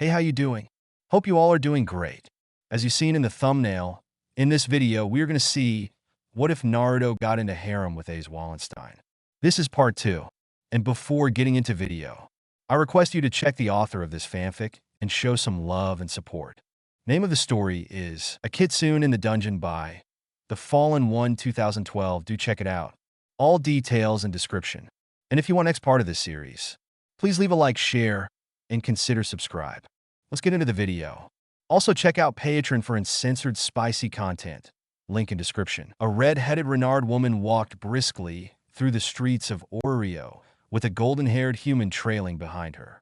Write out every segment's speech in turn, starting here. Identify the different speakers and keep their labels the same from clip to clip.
Speaker 1: Hey, how you doing? Hope you all are doing great. As you've seen in the thumbnail, in this video, we're going to see what if Naruto got into harem with Ace Wallenstein. This is part 2. And before getting into video, I request you to check the author of this fanfic and show some love and support. Name of the story is A Kitsune in the Dungeon by The Fallen One 2012. Do check it out. All details in description. And if you want next part of this series, please leave a like, share, and consider subscribe. Let's get into the video. Also check out Patreon for uncensored spicy content. Link in description. A red-headed Renard woman walked briskly through the streets of Oreo with a golden-haired human trailing behind her.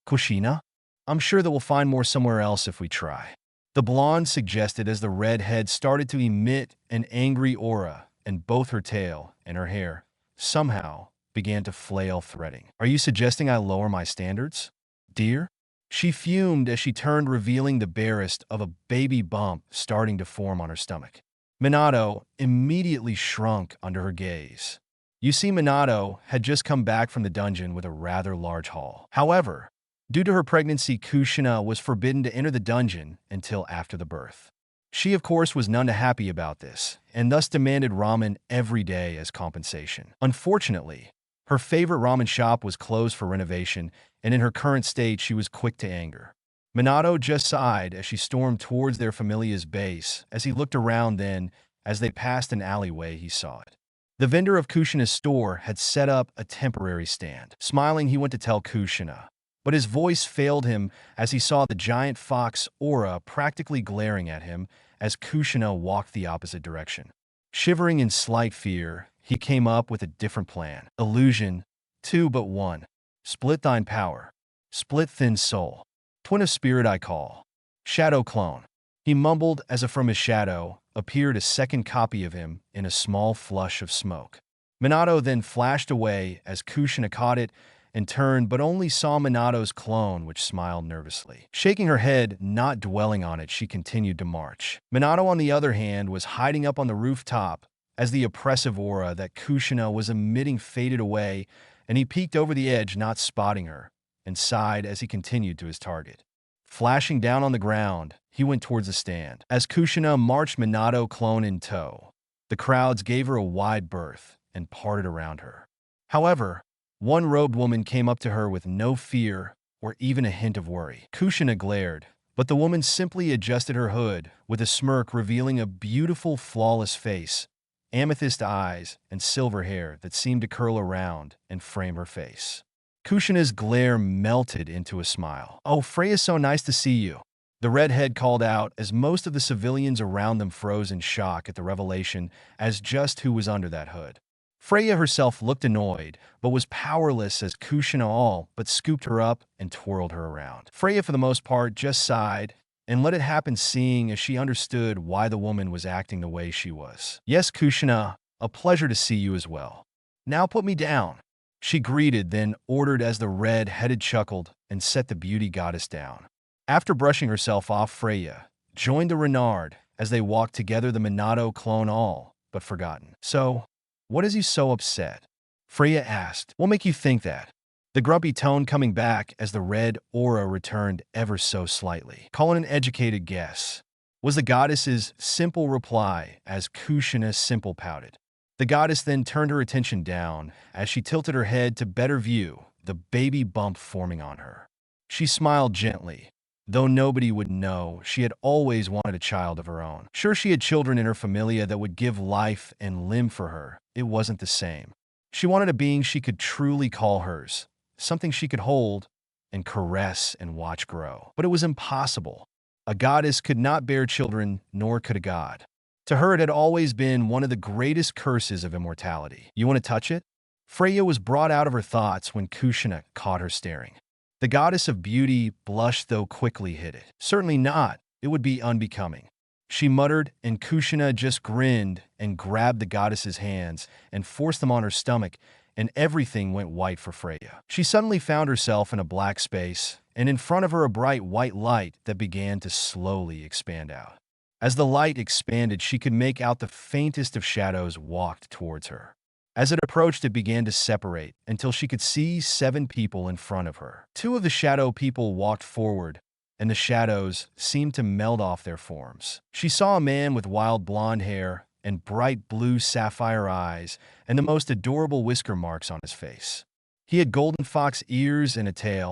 Speaker 1: Kushina? I'm sure that we'll find more somewhere else if we try. The blonde suggested as the redhead started to emit an angry aura, and both her tail and her hair somehow began to flail, threatening. Are you suggesting I lower my standards, dear? She fumed as she turned, revealing the barest of a baby bump starting to form on her stomach. Minato immediately shrunk under her gaze. You see, Minato had just come back from the dungeon with a rather large haul. However, due to her pregnancy, Kushina was forbidden to enter the dungeon until after the birth. She, of course, was none too happy about this, and thus demanded ramen every day as compensation. Unfortunately, her favorite ramen shop was closed for renovation, and in her current state, she was quick to anger. Minato just sighed as she stormed towards their familia's base. As he looked around then, as they passed an alleyway, he saw it. The vendor of Kushina's store had set up a temporary stand. Smiling, he went to tell Kushina, but his voice failed him as he saw the giant fox aura practically glaring at him as Kushina walked the opposite direction. Shivering in slight fear, he came up with a different plan. Illusion, 2 but 1. Split thine power. Split thin soul. Twin of spirit I call. Shadow clone. He mumbled as from his shadow appeared a second copy of him in a small flush of smoke. Minato then flashed away as Kushina caught it and turned, but only saw Minato's clone, which smiled nervously. Shaking her head, not dwelling on it, she continued to march. Minato, on the other hand, was hiding up on the rooftop as the oppressive aura that Kushina was emitting faded away, and he peeked over the edge, not spotting her, and sighed as he continued to his target. Flashing down on the ground, he went towards the stand. As Kushina marched Minato clone in tow, the crowds gave her a wide berth and parted around her. However, one robed woman came up to her with no fear or even a hint of worry. Kushina glared, but the woman simply adjusted her hood with a smirk, revealing a beautiful, flawless face, amethyst eyes, and silver hair that seemed to curl around and frame her face. Kushina's glare melted into a smile. "Oh, Freya, so nice to see you," the redhead called out as most of the civilians around them froze in shock at the revelation as just who was under that hood. Freya herself looked annoyed, but was powerless as Kushina all but scooped her up and twirled her around. Freya, for the most part, just sighed and let it happen, seeing as she understood why the woman was acting the way she was. "Yes, Kushina, a pleasure to see you as well. Now put me down," she greeted, then ordered as the red-headed chuckled and set the beauty goddess down. After brushing herself off, Freya joined the Renard as they walked together, the Minato clone all but forgotten. "So, what is you so upset?" Freya asked. "What make you think that?" The grumpy tone coming back as the red aura returned ever so slightly. "Call it an educated guess," was the goddess's simple reply as Kushina simple pouted. The goddess then turned her attention down as she tilted her head to better view the baby bump forming on her. She smiled gently, though nobody would know she had always wanted a child of her own. Sure, she had children in her familia that would give life and limb for her. It wasn't the same. She wanted a being she could truly call hers, something she could hold and caress and watch grow. But it was impossible. A goddess could not bear children, nor could a god. To her, it had always been one of the greatest curses of immortality. "You want to touch it?" Freya was brought out of her thoughts when Kushina caught her staring. The goddess of beauty blushed, though quickly hid it. "Certainly not. It would be unbecoming," she muttered, and Kushina just grinned and grabbed the goddess's hands and forced them on her stomach, and everything went white for Freya. She suddenly found herself in a black space, and in front of her a bright white light that began to slowly expand out. As the light expanded, she could make out the faintest of shadows walked towards her. As it approached, it began to separate until she could see 7 people in front of her. 2 of the shadow people walked forward, and the shadows seemed to meld off their forms. She saw a man with wild blonde hair and bright blue sapphire eyes and the most adorable whisker marks on his face. He had golden fox ears and a tail,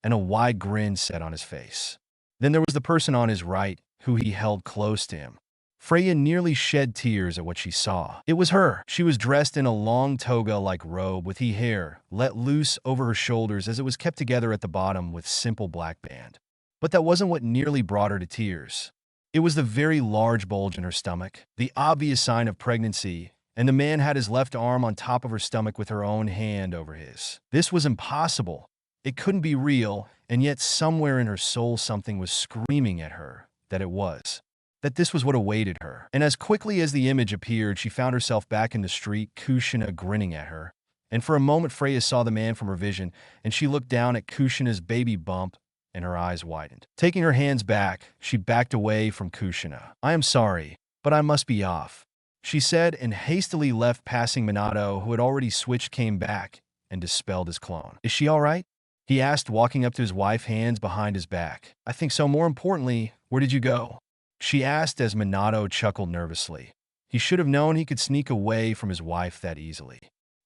Speaker 1: and a wide grin set on his face. Then there was the person on his right, who he held close to him. Freya nearly shed tears at what she saw. It was her. She was dressed in a long toga-like robe with hair let loose over her shoulders as it was kept together at the bottom with simple black band. But that wasn't what nearly brought her to tears. It was the very large bulge in her stomach, the obvious sign of pregnancy, and the man had his left arm on top of her stomach with her own hand over his. This was impossible. It couldn't be real, and yet somewhere in her soul something was screaming at her that it was. That this was what awaited her. And as quickly as the image appeared, she found herself back in the street, Kushina grinning at her. And for a moment, Freya saw the man from her vision, and she looked down at Kushina's baby bump, and her eyes widened. Taking her hands back, she backed away from Kushina. "I am sorry, but I must be off," she said, and hastily left, passing Minato, who had already switched, came back and dispelled his clone. "Is she all right?" he asked, walking up to his wife, hands behind his back. "I think so. More importantly, where did you go?" she asked as Minato chuckled nervously. He should have known he could sneak away from his wife that easily.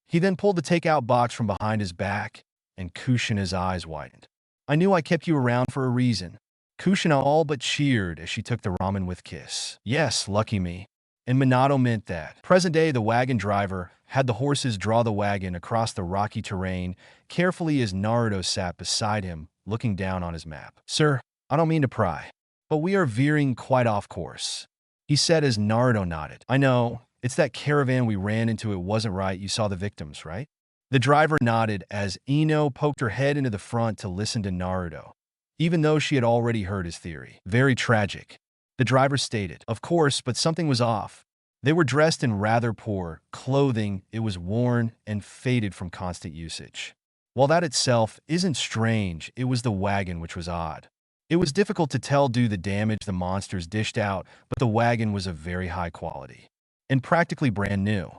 Speaker 1: He then pulled the takeout box from behind his back, and Kushina's eyes widened. "I knew I kept you around for a reason." Kushina all but cheered as she took the ramen with kiss. "Yes, lucky me." And Minato meant that. Present day, the wagon driver had the horses draw the wagon across the rocky terrain carefully as Naruto sat beside him, looking down on his map. "Sir, I don't mean to pry, but we are veering quite off course," he said as Naruto nodded. "I know. It's that caravan we ran into. It wasn't right. You saw the victims, right?" The driver nodded as Ino poked her head into the front to listen to Naruto, even though she had already heard his theory. "Very tragic," the driver stated. "Of course, but something was off. They were dressed in rather poor clothing. It was worn and faded from constant usage. While that itself isn't strange, it was the wagon which was odd. It was difficult to tell due to the damage the monsters dished out, but the wagon was of very high quality and practically brand new."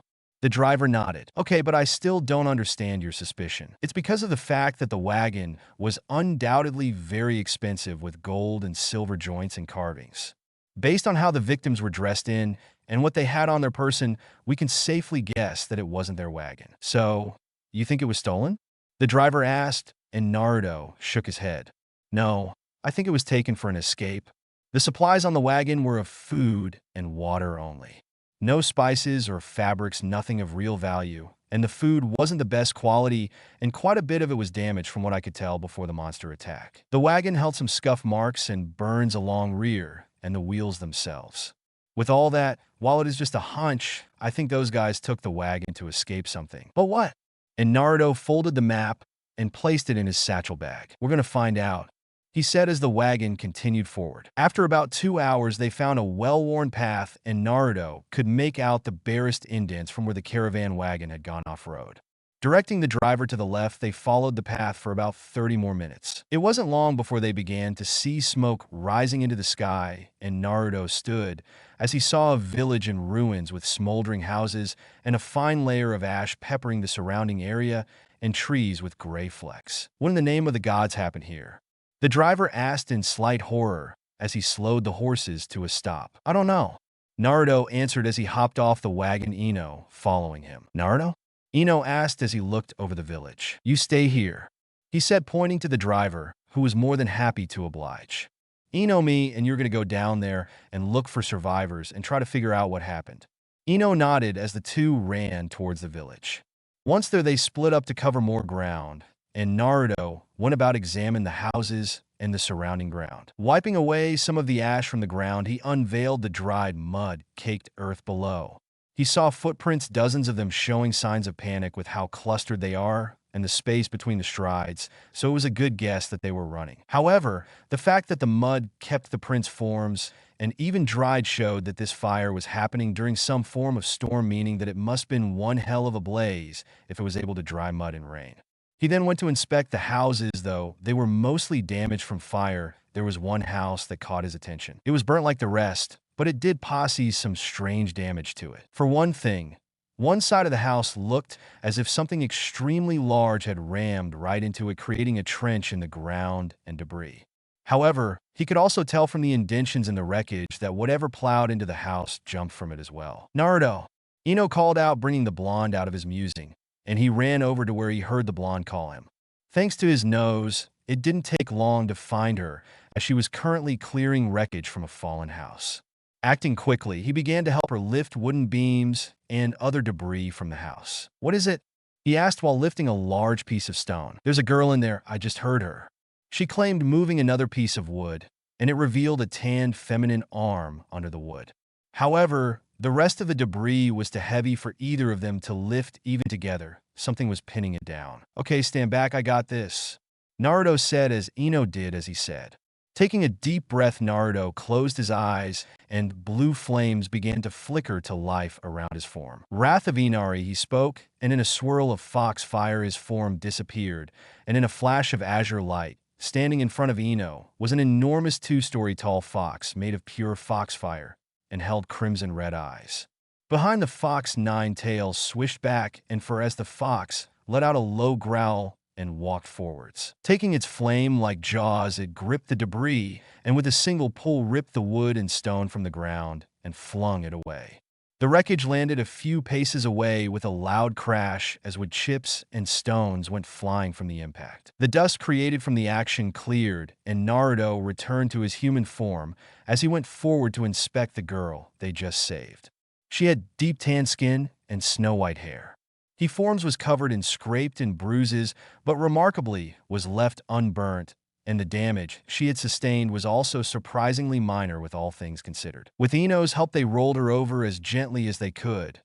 Speaker 1: The driver nodded. "Okay, but I still don't understand your suspicion." "It's because of the fact that the wagon was undoubtedly very expensive with gold and silver joints and carvings. Based on how the victims were dressed in and what they had on their person, we can safely guess that it wasn't their wagon." "So, you think it was stolen?" the driver asked, and Naruto shook his head. "No, I think it was taken for an escape. The supplies on the wagon were of food and water only. No spices or fabrics, nothing of real value, and the food wasn't the best quality, and quite a bit of it was damaged from what I could tell before the monster attack. The wagon held some scuff marks and burns along rear and the wheels themselves. With all that, while it is just a hunch, I think those guys took the wagon to escape something." "But what?" And Naruto folded the map and placed it in his satchel bag. "We're going to find out," he said as the wagon continued forward. After about 2 hours, they found a well-worn path, and Naruto could make out the barest indents from where the caravan wagon had gone off-road. Directing the driver to the left, they followed the path for about 30 more minutes. It wasn't long before they began to see smoke rising into the sky, and Naruto stood as he saw a village in ruins with smoldering houses and a fine layer of ash peppering the surrounding area and trees with gray flecks. "What in the name of the gods happened here?" the driver asked in slight horror as he slowed the horses to a stop. "I don't know," Naruto answered as he hopped off the wagon, Ino following him. "Naruto?" Ino asked as he looked over the village. "You stay here," he said, pointing to the driver, who was more than happy to oblige. "Ino me, and you're going to go down there and look for survivors and try to figure out what happened." Ino nodded as the two ran towards the village. Once there, they split up to cover more ground, and Naruto went about examining the houses and the surrounding ground. Wiping away some of the ash from the ground, he unveiled the dried mud-caked earth below. He saw footprints, dozens of them, showing signs of panic with how clustered they are and the space between the strides, so it was a good guess that they were running. However, the fact that the mud kept the prints' forms and even dried showed that this fire was happening during some form of storm, meaning that it must have been one hell of a blaze if it was able to dry mud in rain. He then went to inspect the houses, though they were mostly damaged from fire. There was one house that caught his attention. It was burnt like the rest, but it did posse some strange damage to it. For one thing, One side of the house looked as if something extremely large had rammed right into it, creating a trench in the ground and debris. However, he could also tell from the indentions in the wreckage that whatever plowed into the house jumped from it as well. "Naruto!" Ino called out, bringing the blonde out of his musing, and he ran over to where he heard the blonde call him. Thanks to his nose, it didn't take long to find her, as she was currently clearing wreckage from a fallen house. Acting quickly, he began to help her lift wooden beams and other debris from the house. "What is it?" he asked while lifting a large piece of stone. "There's a girl in there, I just heard her," she claimed, moving another piece of wood, and it revealed a tanned feminine arm under the wood. However, the rest of the debris was too heavy for either of them to lift even together. Something was pinning it down. "Okay, stand back, I got this," Naruto said as Ino did as he said. Taking a deep breath, Naruto closed his eyes, and blue flames began to flicker to life around his form. "Wrath of Inari," he spoke, and in a swirl of fox fire his form disappeared, and in a flash of azure light, standing in front of Ino, was an enormous 2-story tall fox made of pure foxfire and held crimson red eyes. Behind the fox, 9 tails swished back, and as the fox let out a low growl and walked forwards. Taking its flame-like jaws, it gripped the debris, and with a single pull ripped the wood and stone from the ground and flung it away. The wreckage landed a few paces away with a loud crash as wood chips and stones went flying from the impact. The dust created from the action cleared, and Naruto returned to his human form as he went forward to inspect the girl they just saved. She had deep tan skin and snow-white hair. Her form was covered in scraped and bruises, but remarkably was left unburnt, and the damage she had sustained was also surprisingly minor with all things considered. With Ino's help, they rolled her over as gently as they could,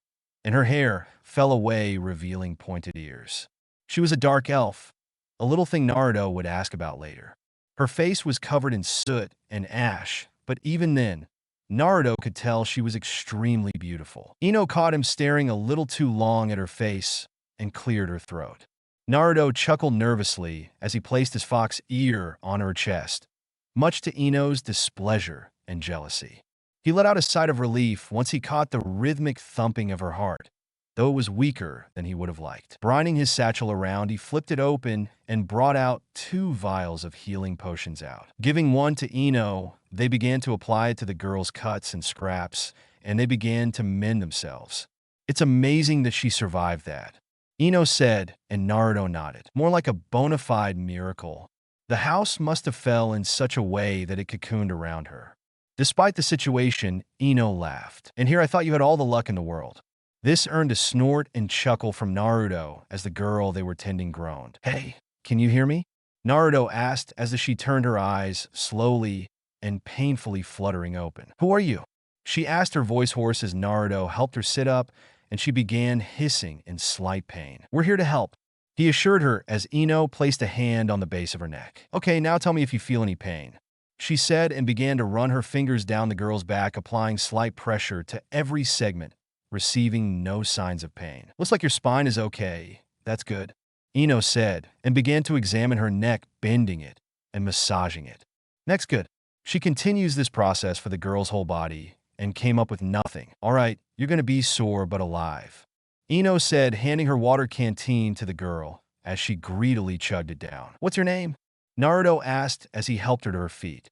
Speaker 1: and her hair fell away, revealing pointed ears. She was a dark elf, a little thing Naruto would ask about later. Her face was covered in soot and ash, but even then, Naruto could tell she was extremely beautiful. Ino caught him staring a little too long at her face and cleared her throat. Naruto chuckled nervously as he placed his fox ear on her chest, much to Ino's displeasure and jealousy. He let out a sigh of relief once he caught the rhythmic thumping of her heart, though it was weaker than he would have liked. Brining his satchel around, he flipped it open and brought out 2 vials of healing potions out. Giving one to Ino, they began to apply it to the girl's cuts and scraps, and they began to mend themselves. "It's amazing that she survived that," Ino said, and Naruto nodded. "More like a bona fide miracle. The house must have fell in such a way that it cocooned around her." Despite the situation, Ino laughed. "And here I thought you had all the luck in the world." This earned a snort and chuckle from Naruto as the girl they were tending groaned. "Hey, can you hear me?" Naruto asked as she turned her eyes, slowly and painfully fluttering open. "Who are you?" she asked, her voice hoarse as Naruto helped her sit up, and she began hissing in slight pain. "We're here to help," he assured her as Ino placed a hand on the base of her neck. "Okay, now tell me if you feel any pain," she said, and began to run her fingers down the girl's back, applying slight pressure to every segment, receiving no signs of pain. "Looks like your spine is okay. That's good," Ino said, and began to examine her neck, bending it and massaging it. "Next, good." She continues this process for the girl's whole body and came up with nothing. "All right, you're going to be sore but alive," Ino said, handing her water canteen to the girl as she greedily chugged it down. "What's your name?" Naruto asked as he helped her to her feet.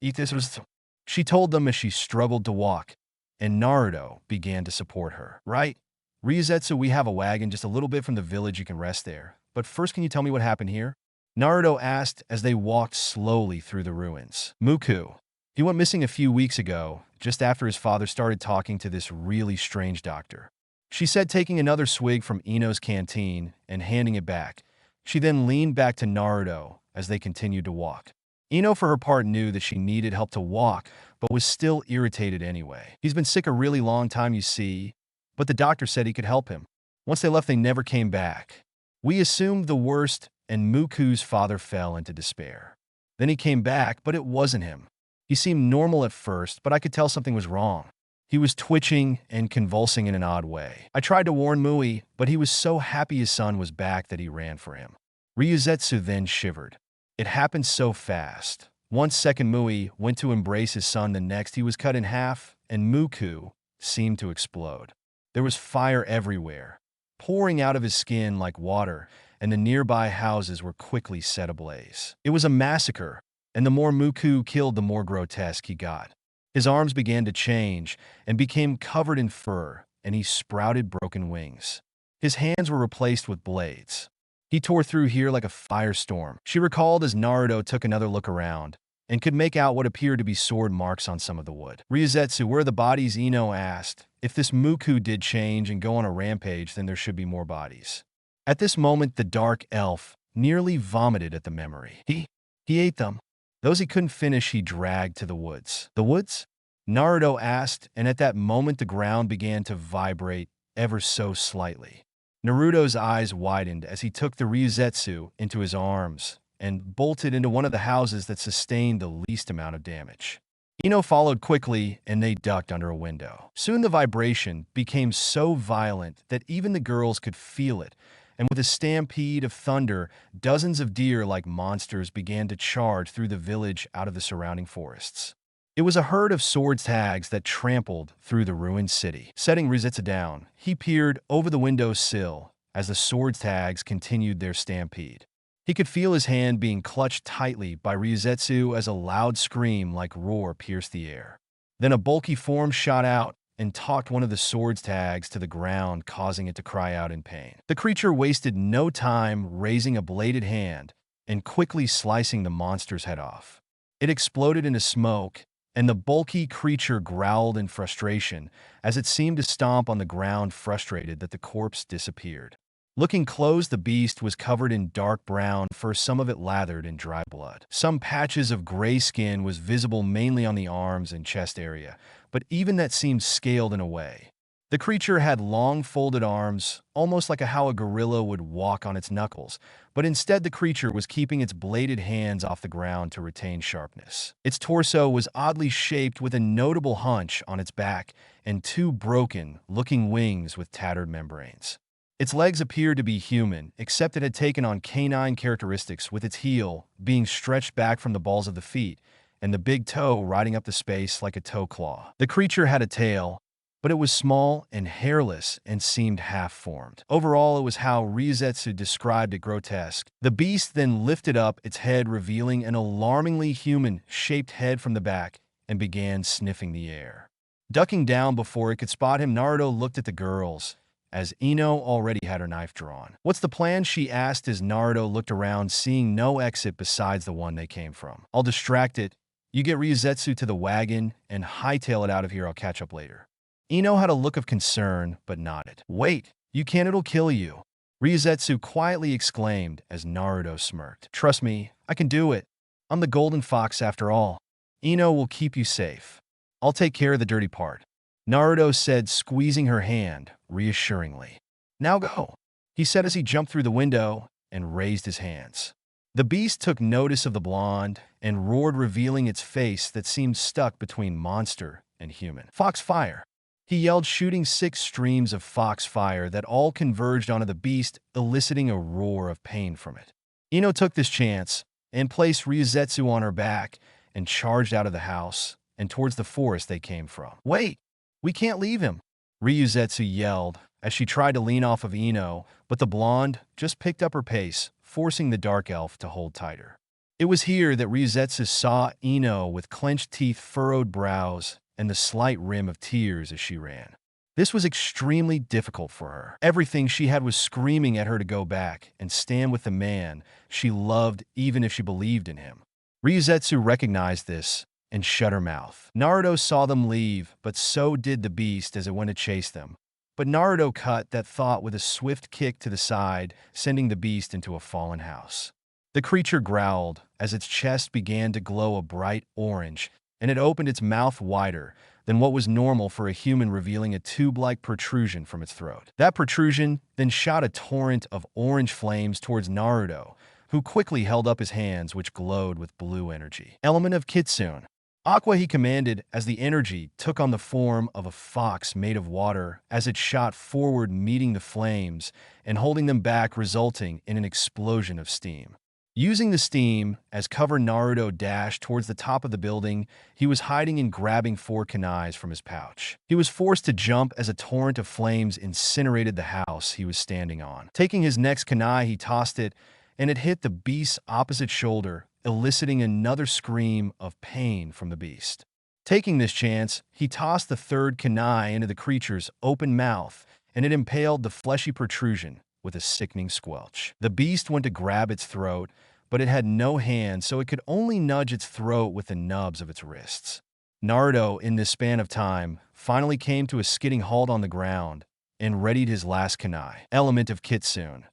Speaker 1: She told them as she struggled to walk, and Naruto began to support her. "Right. Ryuzetsu, we have a wagon just a little bit from the village. You can rest there. But first, can you tell me what happened here?" Naruto asked as they walked slowly through the ruins. "Muku. He went missing a few weeks ago, just after his father started talking to this really strange doctor," she said, taking another swig from Ino's canteen and handing it back. She then leaned back to Naruto as they continued to walk. Ino, for her part, knew that she needed help to walk, but was still irritated anyway. "He's been sick a really long time, you see, but the doctor said he could help him. Once they left, they never came back. We assumed the worst, and Muku's father fell into despair. Then he came back, but it wasn't him. He seemed normal at first, but I could tell something was wrong. He was twitching and convulsing in an odd way. I tried to warn Mui, but he was so happy his son was back that he ran for him." Ryuzetsu then shivered. It happened so fast. One second Mui went to embrace his son, the next he was cut in half, and Muku seemed to explode. There was fire everywhere, pouring out of his skin like water, and the nearby houses were quickly set ablaze. It was a massacre, and the more Muku killed, the more grotesque he got. His arms began to change and became covered in fur, and he sprouted broken wings. His hands were replaced with blades. He tore through here like a firestorm. She recalled as Naruto took another look around and could make out what appeared to be sword marks on some of the wood. Ryozetsu, where are the bodies? Ino asked. If this Muku did change and go on a rampage, then there should be more bodies. At this moment, the dark elf nearly vomited at the memory. He ate them. Those he couldn't finish, he dragged to the woods. The woods? Naruto asked, and at that moment the ground began to vibrate ever so slightly. Naruto's eyes widened as he took the Ryozetsu into his arms and bolted into one of the houses that sustained the least amount of damage. Ino followed quickly, and they ducked under a window. Soon the vibration became so violent that even the girls could feel it, and with a stampede of thunder, dozens of deer like monsters began to charge through the village out of the surrounding forests. It was a herd of sword tags that trampled through the ruined city. Setting Ryozetsu down, he peered over the window sill as the sword tags continued their stampede. He could feel his hand being clutched tightly by Ryozetsu as a loud scream like roar pierced the air. Then a bulky form shot out and talked one of the sword's tags to the ground, causing it to cry out in pain. The creature wasted no time raising a bladed hand and quickly slicing the monster's head off. It exploded into smoke, and the bulky creature growled in frustration as it seemed to stomp on the ground, frustrated that the corpse disappeared. Looking close, the beast was covered in dark brown fur, some of it lathered in dry blood. Some patches of gray skin was visible mainly on the arms and chest area, but even that seemed scaled in a way. The creature had long folded arms, almost like how a gorilla would walk on its knuckles, but instead the creature was keeping its bladed hands off the ground to retain sharpness. Its torso was oddly shaped with a notable hunch on its back and two broken-looking wings with tattered membranes. Its legs appeared to be human, except it had taken on canine characteristics, with its heel being stretched back from the balls of the feet and the big toe riding up the space like a toe claw. The creature had a tail, but it was small and hairless and seemed half-formed. Overall, it was how Ryozetsu described it: grotesque. The beast then lifted up its head, revealing an alarmingly human-shaped head from the back, and began sniffing the air. Ducking down before it could spot him, Naruto looked at the girls, as Ino already had her knife drawn. "What's the plan?" she asked as Naruto looked around, seeing no exit besides the one they came from. "I'll distract it. You get Ryozetsu to the wagon and hightail it out of here. I'll catch up later." Ino had a look of concern, but nodded. "Wait, you can't, it'll kill you," Ryozetsu quietly exclaimed as Naruto smirked. "Trust me, I can do it. I'm the Golden Fox after all. Ino will keep you safe. I'll take care of the dirty part," Naruto said, squeezing her hand reassuringly. "Now go," he said as he jumped through the window and raised his hands. The beast took notice of the blonde and roared, revealing its face that seemed stuck between monster and human. "Fox fire!" he yelled, shooting 6 streams of fox fire that all converged onto the beast, eliciting a roar of pain from it. Ino took this chance and placed Ryozetsu on her back and charged out of the house and towards the forest they came from. "Wait! We can't leave him!" Ryozetsu yelled as she tried to lean off of Ino, but the blonde just picked up her pace, forcing the dark elf to hold tighter. It was here that Ryozetsu saw Ino with clenched teeth, furrowed brows, and the slight rim of tears as she ran. This was extremely difficult for her. Everything she had was screaming at her to go back and stand with the man she loved, even if she believed in him. Ryozetsu recognized this and shut her mouth. Naruto saw them leave, but so did the beast as it went to chase them. But Naruto cut that thought with a swift kick to the side, sending the beast into a fallen house. The creature growled as its chest began to glow a bright orange, and it opened its mouth wider than what was normal for a human, revealing a tube-like protrusion from its throat. That protrusion then shot a torrent of orange flames towards Naruto, who quickly held up his hands, which glowed with blue energy. "Element of Kitsune. Aqua," he commanded as the energy took on the form of a fox made of water as it shot forward, meeting the flames and holding them back, resulting in an explosion of steam. Using the steam as cover, Naruto dashed towards the top of the building. He was hiding and grabbing 4 kunais from his pouch. He was forced to jump as a torrent of flames incinerated the house he was standing on. Taking his next kunai, he tossed it, and it hit the beast's opposite shoulder, eliciting another scream of pain from the beast. Taking this chance, he tossed the 3rd kunai into the creature's open mouth, and it impaled the fleshy protrusion with a sickening squelch. The beast went to grab its throat, but it had no hand, so it could only nudge its throat with the nubs of its wrists. Naruto, in this span of time, finally came to a skidding halt on the ground and readied his last kunai. Element of Kitsune.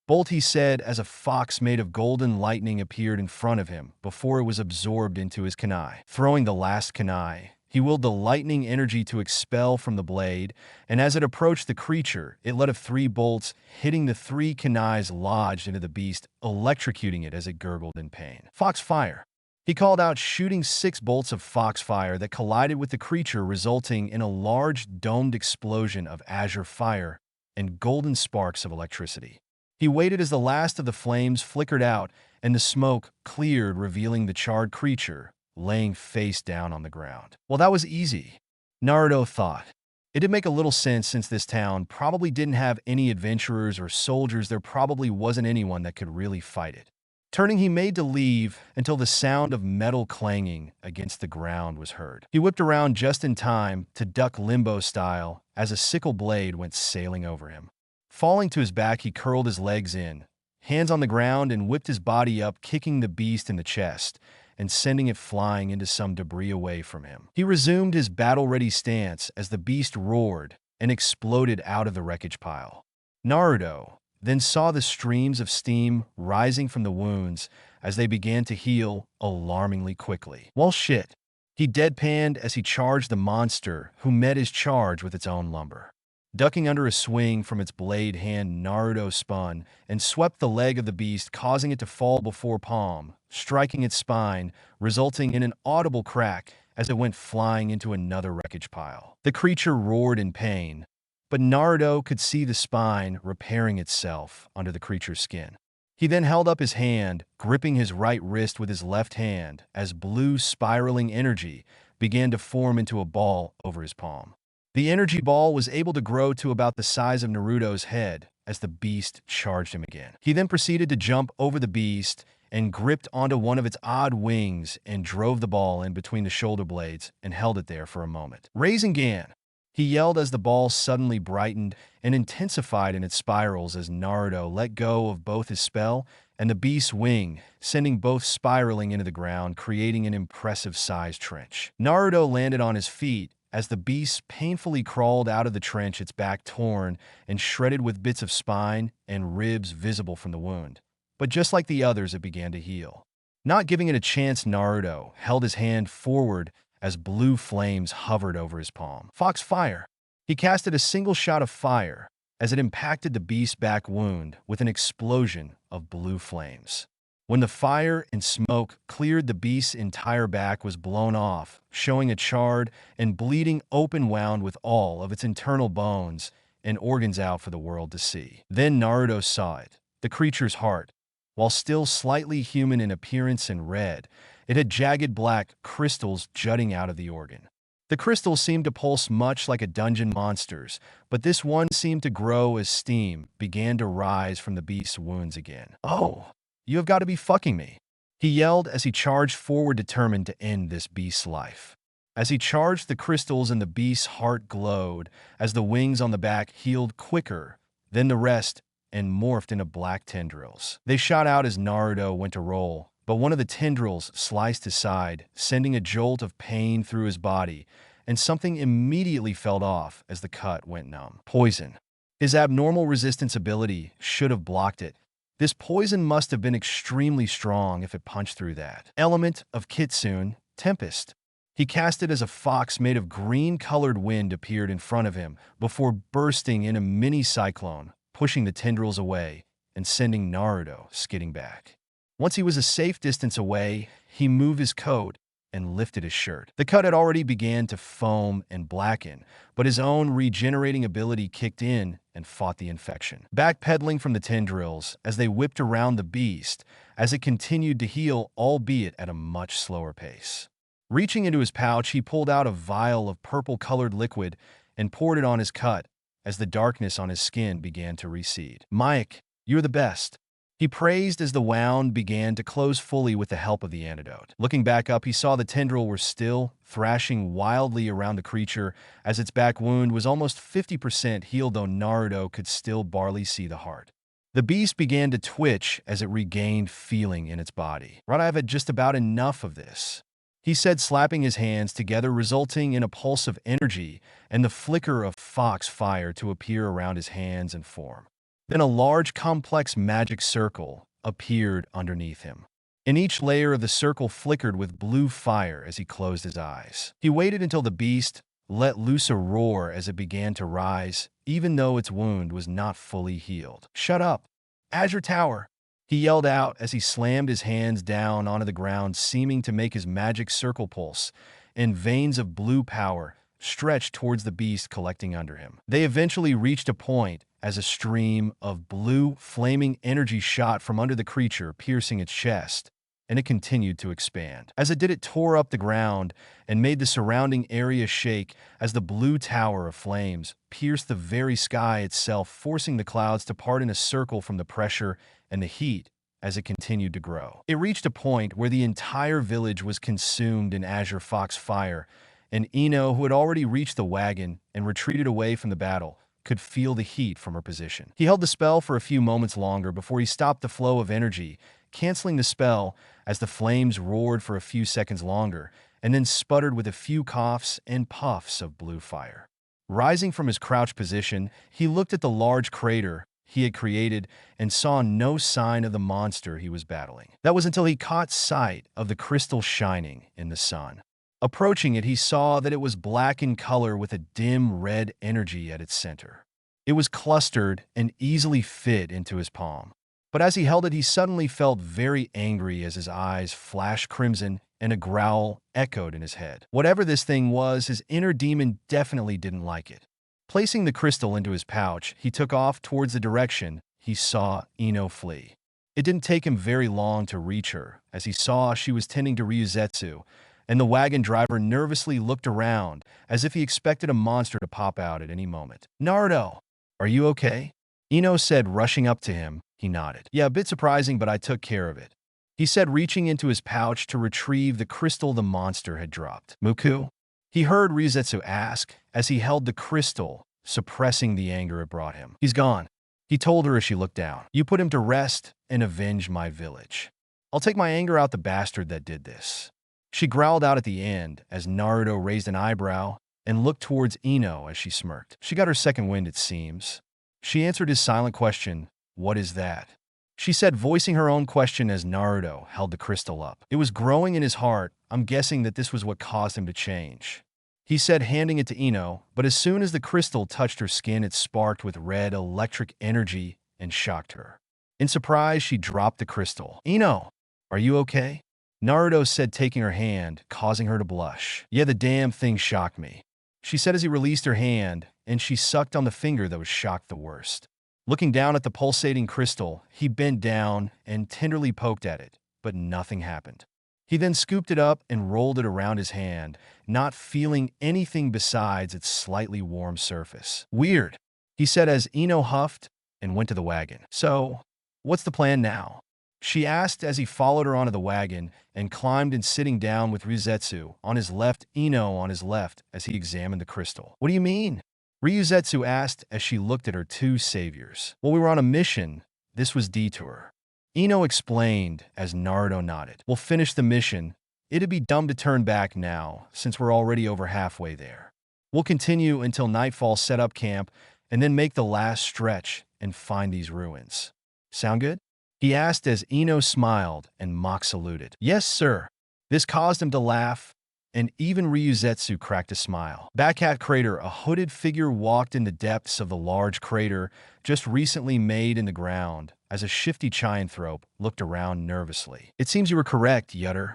Speaker 1: Bolt, he said, as a fox made of golden lightning appeared in front of him before it was absorbed into his kunai. Throwing the last kunai, he willed the lightning energy to expel from the blade, and as it approached the creature, it let off 3 bolts, hitting the 3 kunais lodged into the beast, electrocuting it as it gurgled in pain. Fox Fire. He called out, shooting 6 bolts of fox fire that collided with the creature, resulting in a large domed explosion of azure fire and golden sparks of electricity. He waited as the last of the flames flickered out and the smoke cleared, revealing the charred creature laying face down on the ground. Well, that was easy, Naruto thought. It did make a little sense, since this town probably didn't have any adventurers or soldiers. There probably wasn't anyone that could really fight it. Turning, he made to leave until the sound of metal clanging against the ground was heard. He whipped around just in time to duck limbo style as a sickle blade went sailing over him. Falling to his back, he curled his legs in, hands on the ground, and whipped his body up, kicking the beast in the chest and sending it flying into some debris away from him. He resumed his battle-ready stance as the beast roared and exploded out of the wreckage pile. Naruto then saw the streams of steam rising from the wounds as they began to heal alarmingly quickly. Well, shit, he deadpanned as he charged the monster, who met his charge with its own lumber. Ducking under a swing from its blade hand, Naruto spun and swept the leg of the beast, causing it to fall before palm, striking its spine, resulting in an audible crack as it went flying into another wreckage pile. The creature roared in pain, but Naruto could see the spine repairing itself under the creature's skin. He then held up his hand, gripping his right wrist with his left hand as blue spiraling energy began to form into a ball over his palm. The energy ball was able to grow to about the size of Naruto's head as the beast charged him again. He then proceeded to jump over the beast and gripped onto one of its odd wings and drove the ball in between the shoulder blades and held it there for a moment. Rasengan, he yelled as the ball suddenly brightened and intensified in its spirals as Naruto let go of both his spell and the beast's wing, sending both spiraling into the ground, creating an impressive-sized trench. Naruto landed on his feet as the beast painfully crawled out of the trench, its back torn and shredded with bits of spine and ribs visible from the wound. But just like the others, it began to heal. Not giving it a chance, Naruto held his hand forward as blue flames hovered over his palm. Fox Fire. He casted a single shot of fire as it impacted the beast's back wound with an explosion of blue flames. When the fire and smoke cleared, the beast's entire back was blown off, showing a charred and bleeding open wound with all of its internal bones and organs out for the world to see. Then Naruto saw it, the creature's heart. While still slightly human in appearance and red, it had jagged black crystals jutting out of the organ. The crystals seemed to pulse much like a dungeon monster's, but this one seemed to grow as steam began to rise from the beast's wounds again. Oh! You have got to be fucking me, he yelled as he charged forward, determined to end this beast's life. As he charged, the crystals in the beast's heart glowed as the wings on the back healed quicker than the rest and morphed into black tendrils. They shot out as Naruto went to roll, but one of the tendrils sliced his side, sending a jolt of pain through his body, and something immediately fell off as the cut went numb. Poison. His abnormal resistance ability should have blocked it. This poison must have been extremely strong if it punched through that. Element of Kitsune, Tempest. He cast it as a fox made of green-colored wind appeared in front of him before bursting in a mini cyclone, pushing the tendrils away and sending Naruto skidding back. Once he was a safe distance away, he moved his coat and lifted his shirt. The cut had already began to foam and blacken, but his own regenerating ability kicked in and fought the infection. Backpedaling from the tendrils as they whipped around the beast, as it continued to heal, albeit at a much slower pace. Reaching into his pouch, he pulled out a vial of purple-colored liquid and poured it on his cut as the darkness on his skin began to recede. "Mike, you're the best," he praised as the wound began to close fully with the help of the antidote. Looking back up, he saw the tendril were still thrashing wildly around the creature as its back wound was almost 50% healed, though Naruto could still barely see the heart. The beast began to twitch as it regained feeling in its body. "Right, I've had just about enough of this," he said, slapping his hands together, resulting in a pulse of energy and the flicker of fox fire to appear around his hands and form. Then a large, complex magic circle appeared underneath him. And each layer of the circle flickered with blue fire as he closed his eyes. He waited until the beast let loose a roar as it began to rise, even though its wound was not fully healed. "Shut up, Azure Tower!" he yelled out as he slammed his hands down onto the ground, seeming to make his magic circle pulse, and veins of blue power stretched towards the beast collecting under him. They eventually reached a point as a stream of blue, flaming energy shot from under the creature, piercing its chest, and it continued to expand. As it did, it tore up the ground and made the surrounding area shake as the blue tower of flames pierced the very sky itself, forcing the clouds to part in a circle from the pressure and the heat as it continued to grow. It reached a point where the entire village was consumed in azure fox fire, and Ino, who had already reached the wagon and retreated away from the battle, could feel the heat from her position. He held the spell for a few moments longer before he stopped the flow of energy, canceling the spell as the flames roared for a few seconds longer, and then sputtered with a few coughs and puffs of blue fire. Rising from his crouched position, he looked at the large crater he had created and saw no sign of the monster he was battling. That was until he caught sight of the crystal shining in the sun. Approaching it, he saw that it was black in color with a dim red energy at its center. It was clustered and easily fit into his palm. But as he held it, he suddenly felt very angry as his eyes flashed crimson and a growl echoed in his head. Whatever this thing was, his inner demon definitely didn't like it. Placing the crystal into his pouch, he took off towards the direction he saw Ino flee. It didn't take him very long to reach her, as he saw she was tending to Ryuzetsu, and the wagon driver nervously looked around as if he expected a monster to pop out at any moment. "Naruto, are you okay?" Ino said, rushing up to him. He nodded. "Yeah, a bit surprising, but I took care of it," he said, reaching into his pouch to retrieve the crystal the monster had dropped. "Muku?" he heard Ryuzetsu ask as he held the crystal, suppressing the anger it brought him. "He's gone," he told her as she looked down. "You put him to rest and avenge my village. I'll take my anger out the bastard that did this." She growled out at the end as Naruto raised an eyebrow and looked towards Ino as she smirked. "She got her second wind, it seems." She answered his silent question, "What is that?" she said, voicing her own question as Naruto held the crystal up. "It was growing in his heart. I'm guessing that this was what caused him to change," he said, handing it to Ino, but as soon as the crystal touched her skin, it sparked with red electric energy and shocked her. In surprise, she dropped the crystal. "Ino, are you okay?" Naruto said, taking her hand, causing her to blush. "Yeah, the damn thing shocked me," she said as he released her hand, and she sucked on the finger that was shocked the worst. Looking down at the pulsating crystal, he bent down and tenderly poked at it, but nothing happened. He then scooped it up and rolled it around his hand, not feeling anything besides its slightly warm surface. "Weird," he said as Ino huffed and went to the wagon. "So, what's the plan now?" she asked as he followed her onto the wagon and climbed in, sitting down with Ryuzetsu on his left, Ino on his left, as he examined the crystal. "What do you mean?" Ryuzetsu asked as she looked at her two saviors. "Well, we were on a mission. This was Detour," Ino explained as Naruto nodded. "We'll finish the mission. It'd be dumb to turn back now, since we're already over halfway there. We'll continue until nightfall, set up camp, and then make the last stretch and find these ruins. Sound good?" he asked as Ino smiled and mock saluted. "Yes, sir." This caused him to laugh, and even Ryuzetsu cracked a smile. Back at Crater, a hooded figure walked in the depths of the large crater just recently made in the ground as a shifty Chianthrope looked around nervously. "It seems you were correct, Yutter.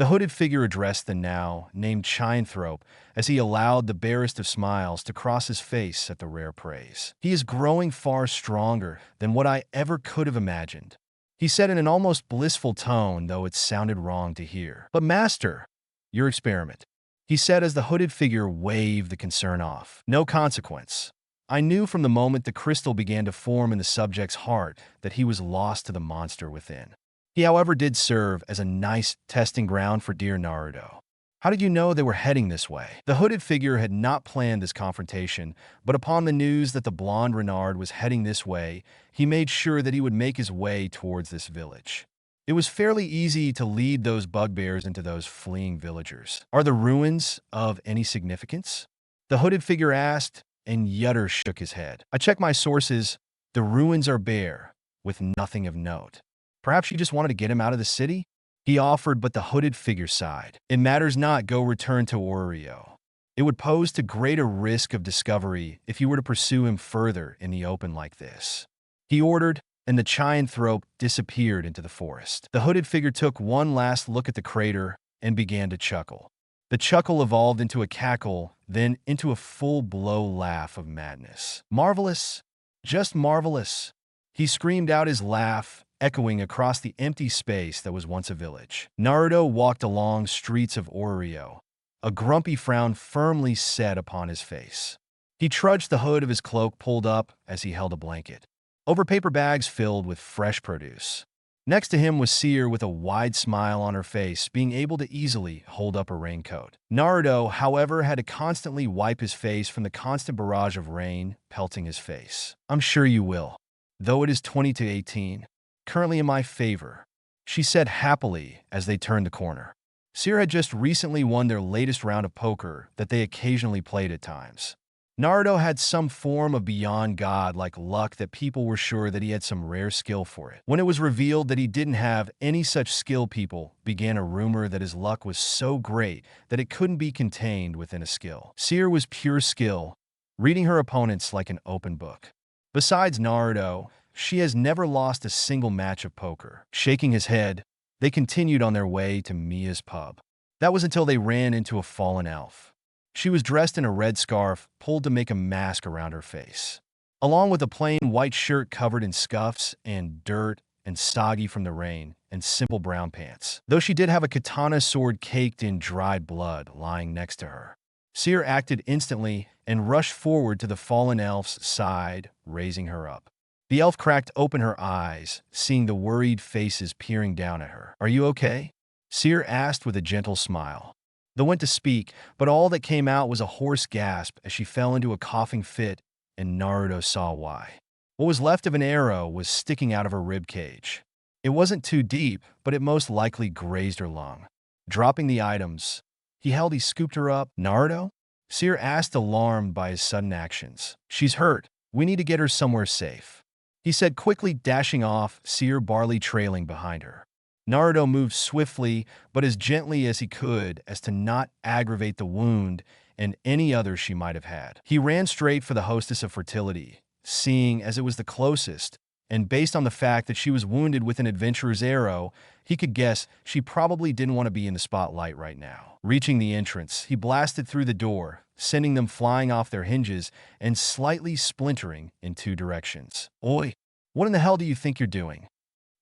Speaker 1: The hooded figure addressed the now named Chynthrope as he allowed the barest of smiles to cross his face at the rare praise. "He is growing far stronger than what I ever could have imagined," he said in an almost blissful tone, though it sounded wrong to hear. "But master, your experiment," he said as the hooded figure waved the concern off. "No consequence. I knew from the moment the crystal began to form in the subject's heart that he was lost to the monster within. He, however, did serve as a nice testing ground for dear Naruto. How did you know they were heading this way?" The hooded figure had not planned this confrontation, but upon the news that the blonde Renard was heading this way, he made sure that he would make his way towards this village. It was fairly easy to lead those bugbears into those fleeing villagers. "Are the ruins of any significance?" the hooded figure asked, and Yutter shook his head. "I checked my sources. The ruins are bare, with nothing of note. Perhaps you just wanted to get him out of the city?" he offered, but the hooded figure sighed. "It matters not. Go return to Orio. It would pose to greater risk of discovery if you were to pursue him further in the open like this," he ordered, and the Chynthrope disappeared into the forest. The hooded figure took one last look at the crater and began to chuckle. The chuckle evolved into a cackle, then into a full-blow laugh of madness. "Marvelous! Just marvelous!" he screamed out, his laugh echoing across the empty space that was once a village. Naruto walked along streets of Orio, a grumpy frown firmly set upon his face. He trudged, the hood of his cloak pulled up as he held a blanket over paper bags filled with fresh produce. Next to him was Seer with a wide smile on her face, being able to easily hold up a raincoat. Naruto, however, had to constantly wipe his face from the constant barrage of rain pelting his face. "I'm sure you will, though it is 20-18. Currently in my favor," she said happily as they turned the corner. Seer had just recently won their latest round of poker that they occasionally played at times. Naruto had some form of beyond god-like luck that people were sure that he had some rare skill for it. When it was revealed that he didn't have any such skill, people began a rumor that his luck was so great that it couldn't be contained within a skill. Seer was pure skill, reading her opponents like an open book. Besides Naruto, she has never lost a single match of poker. Shaking his head, they continued on their way to Mia's pub. That was until they ran into a fallen elf. She was dressed in a red scarf, pulled to make a mask around her face, along with a plain white shirt covered in scuffs and dirt and soggy from the rain, and simple brown pants. Though she did have a katana sword caked in dried blood lying next to her. Seer acted instantly and rushed forward to the fallen elf's side, raising her up. The elf cracked open her eyes, seeing the worried faces peering down at her. "Are you okay?" Seer asked with a gentle smile. They went to speak, but all that came out was a hoarse gasp as she fell into a coughing fit, and Naruto saw why. What was left of an arrow was sticking out of her rib cage. It wasn't too deep, but it most likely grazed her lung. Dropping the items, he scooped her up. "Naruto?" Seer asked, alarmed by his sudden actions. "She's hurt. We need to get her somewhere safe," he said, quickly dashing off, Seer barely trailing behind her. Naruto moved swiftly, but as gently as he could, as to not aggravate the wound and any other she might have had. He ran straight for the hostess of fertility, seeing as it was the closest, and based on the fact that she was wounded with an adventurer's arrow, he could guess she probably didn't want to be in the spotlight right now. Reaching the entrance, he blasted through the door, sending them flying off their hinges and slightly splintering in two directions. "Oi, what in the hell do you think you're doing?"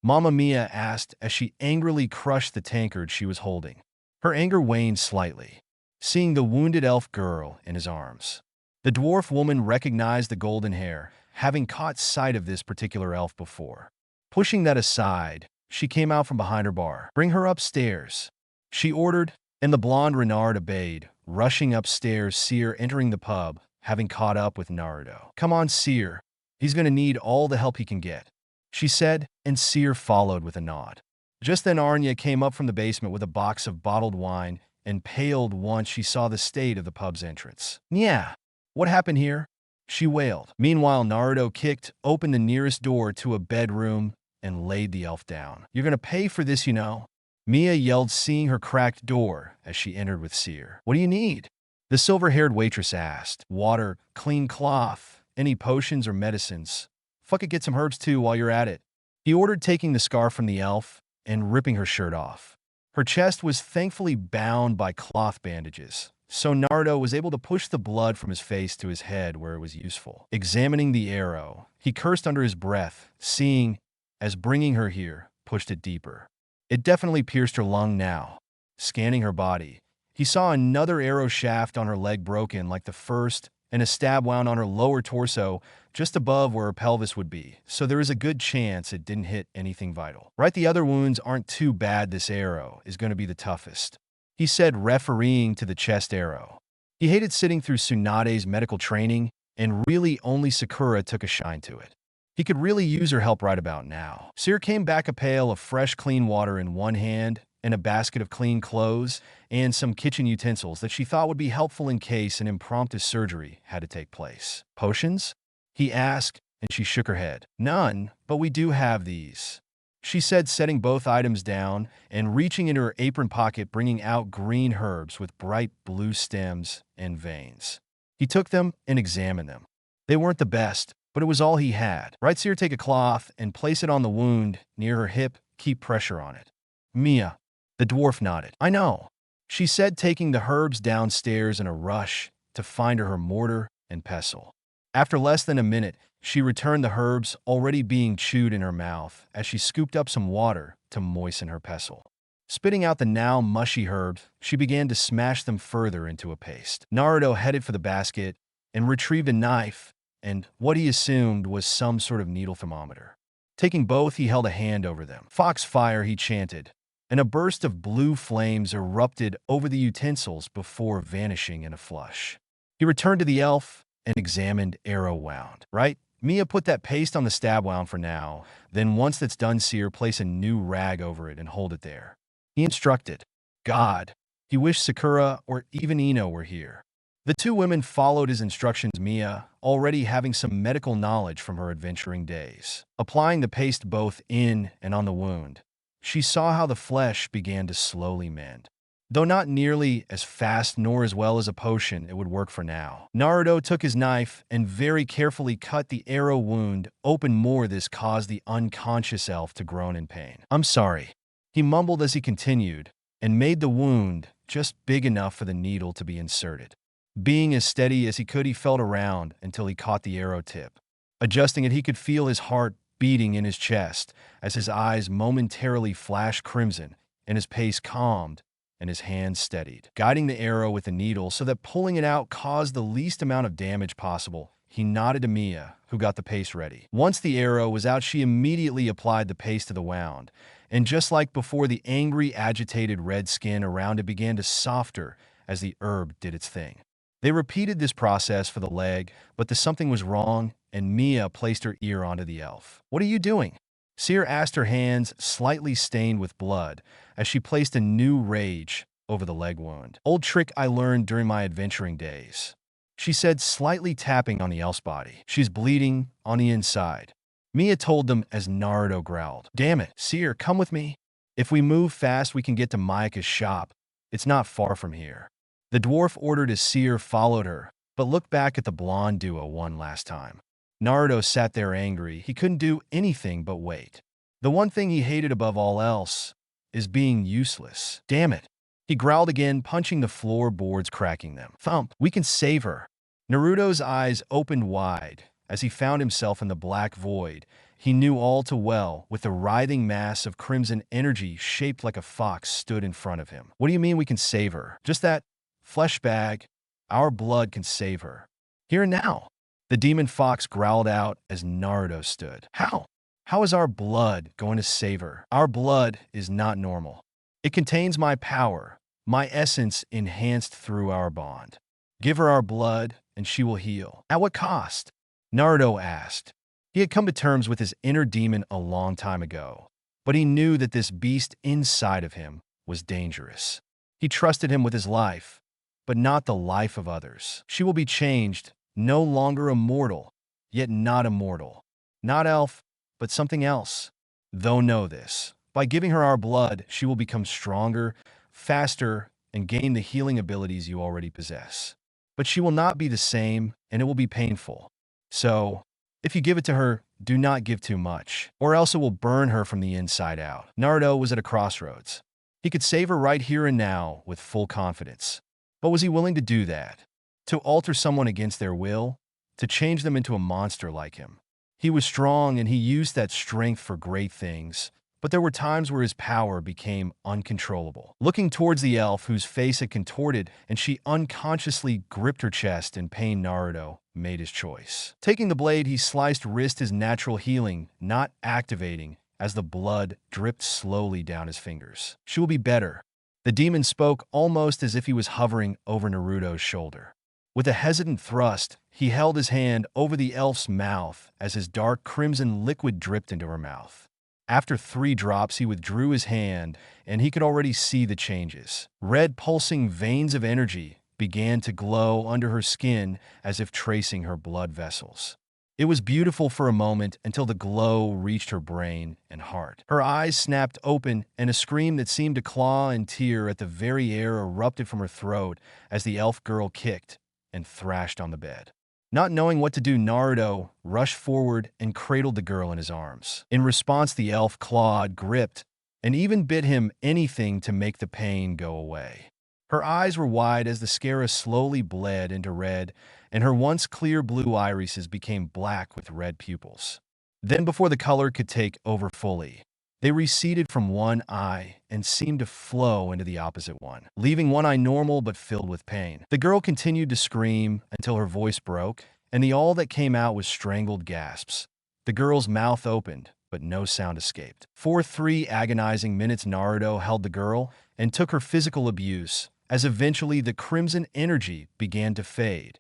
Speaker 1: Mamma Mia asked as she angrily crushed the tankard she was holding. Her anger waned slightly, seeing the wounded elf girl in his arms. The dwarf woman recognized the golden hair, having caught sight of this particular elf before. Pushing that aside, she came out from behind her bar. "Bring her upstairs," she ordered, and the blonde Renard obeyed, rushing upstairs, Seer entering the pub, having caught up with Naruto. "Come on, Seer. He's going to need all the help he can get," she said, and Seer followed with a nod. Just then Arnya came up from the basement with a box of bottled wine and paled once she saw the state of the pub's entrance. "Yeah, what happened here?" she wailed. Meanwhile, Naruto kicked open the nearest door to a bedroom and laid the elf down. "You're gonna pay for this, you know," Mia yelled, seeing her cracked door as she entered with Seer. "What do you need?" the silver-haired waitress asked. "Water, clean cloth, any potions or medicines. Fuck it, get some herbs too while you're at it," he ordered, taking the scarf from the elf and ripping her shirt off. Her chest was thankfully bound by cloth bandages, so Naruto was able to push the blood from his face to his head where it was useful. Examining the arrow, he cursed under his breath, seeing as bringing her here pushed it deeper. It definitely pierced her lung now. Scanning her body, he saw another arrow shaft on her leg broken like the first and a stab wound on her lower torso just above where her pelvis would be, so there is a good chance it didn't hit anything vital. Right, the other wounds aren't too bad. This arrow is going to be the toughest, he said, refereeing to the chest arrow. He hated sitting through Tsunade's medical training, and really only Sakura took a shine to it. He could really use her help right about now. Seer came back, a pail of fresh, clean water in one hand and a basket of clean clothes and some kitchen utensils that she thought would be helpful in case an impromptu surgery had to take place. Potions? He asked, and she shook her head. None, but we do have these, she said, setting both items down and reaching into her apron pocket, bringing out green herbs with bright blue stems and veins. He took them and examined them. They weren't the best, but it was all he had. Right, Seer, take a cloth and place it on the wound near her hip. Keep pressure on it. Mia. The dwarf nodded. I know, she said, taking the herbs downstairs in a rush to find her mortar and pestle. After less than a minute, she returned the herbs already being chewed in her mouth as she scooped up some water to moisten her pestle. Spitting out the now mushy herbs, she began to smash them further into a paste. Naruto headed for the basket and retrieved a knife and what he assumed was some sort of needle thermometer. Taking both, he held a hand over them. Foxfire, he chanted, and a burst of blue flames erupted over the utensils before vanishing in a flush. He returned to the elf and examined arrow wound. Right, Mia, put that paste on the stab wound for now, then once that's done, Seer, place a new rag over it and hold it there, he instructed. God, he wished Sakura or even Ino were here. The two women followed his instructions, Mia already having some medical knowledge from her adventuring days. Applying the paste both in and on the wound, she saw how the flesh began to slowly mend. Though not nearly as fast nor as well as a potion, it would work for now. Naruto took his knife and very carefully cut the arrow wound open more. This caused the unconscious elf to groan in pain. I'm sorry, he mumbled as he continued, and made the wound just big enough for the needle to be inserted. Being as steady as he could, he felt around until he caught the arrow tip. Adjusting it, he could feel his heart beating in his chest as his eyes momentarily flashed crimson and his pace calmed and his hands steadied, guiding the arrow with the needle so that pulling it out caused the least amount of damage possible. He nodded to Mia, who got the paste ready. Once the arrow was out, she immediately applied the paste to the wound, and just like before, the angry, agitated red skin around it began to softer as the herb did its thing. They repeated this process for the leg, but something was wrong, and Mia placed her ear onto the elf. What are you doing? Seer asked, her hands slightly stained with blood as she placed a new rage over the leg wound. Old trick I learned during my adventuring days, she said, slightly tapping on the elf's body. She's bleeding on the inside, Mia told them as Naruto growled. Damn it, Seer, come with me. If we move fast, we can get to Mayaka's shop. It's not far from here. The dwarf ordered as Seer followed her, but looked back at the blonde duo one last time. Naruto sat there angry. He couldn't do anything but wait. The one thing he hated above all else is being useless. Damn it, he growled again, punching the floorboards, cracking them. Thump. We can save her. Naruto's eyes opened wide as he found himself in the black void he knew all too well, with the writhing mass of crimson energy shaped like a fox stood in front of him. What do you mean we can save her? Just that flesh bag. Our blood can save her. Here and now, the demon fox growled out as Naruto stood. How? How is our blood going to save her? Our blood is not normal. It contains my power, my essence enhanced through our bond. Give her our blood and she will heal. At what cost? Naruto asked. He had come to terms with his inner demon a long time ago, but he knew that this beast inside of him was dangerous. He trusted him with his life, but not the life of others. She will be changed, no longer immortal, yet not immortal. Not elf, but something else. Though know this, by giving her our blood, she will become stronger, faster, and gain the healing abilities you already possess. But she will not be the same, and it will be painful. So, if you give it to her, do not give too much, or else it will burn her from the inside out. Naruto was at a crossroads. He could save her right here and now with full confidence. But was he willing to do that? To alter someone against their will? To change them into a monster like him? He was strong and he used that strength for great things, but there were times where his power became uncontrollable. Looking towards the elf whose face had contorted and she unconsciously gripped her chest in pain, Naruto made his choice. Taking the blade, he sliced wrist, his natural healing not activating as the blood dripped slowly down his fingers. She will be better. The demon spoke almost as if he was hovering over Naruto's shoulder. With a hesitant thrust, he held his hand over the elf's mouth as his dark crimson liquid dripped into her mouth. After 3 drops, he withdrew his hand, and he could already see the changes. Red pulsing veins of energy began to glow under her skin as if tracing her blood vessels. It was beautiful for a moment until the glow reached her brain and heart. Her eyes snapped open, and a scream that seemed to claw and tear at the very air erupted from her throat as the elf girl kicked and thrashed on the bed. Not knowing what to do, Naruto rushed forward and cradled the girl in his arms. In response, the elf clawed, gripped, and even bit him anything to make the pain go away. Her eyes were wide as the scara slowly bled into red, and her once clear blue irises became black with red pupils. Then, before the color could take over fully, they receded from one eye and seemed to flow into the opposite one, leaving one eye normal but filled with pain. The girl continued to scream until her voice broke, and all that came out was strangled gasps. The girl's mouth opened, but no sound escaped. For 3 agonizing minutes, Naruto held the girl and took her physical abuse, as eventually the crimson energy began to fade,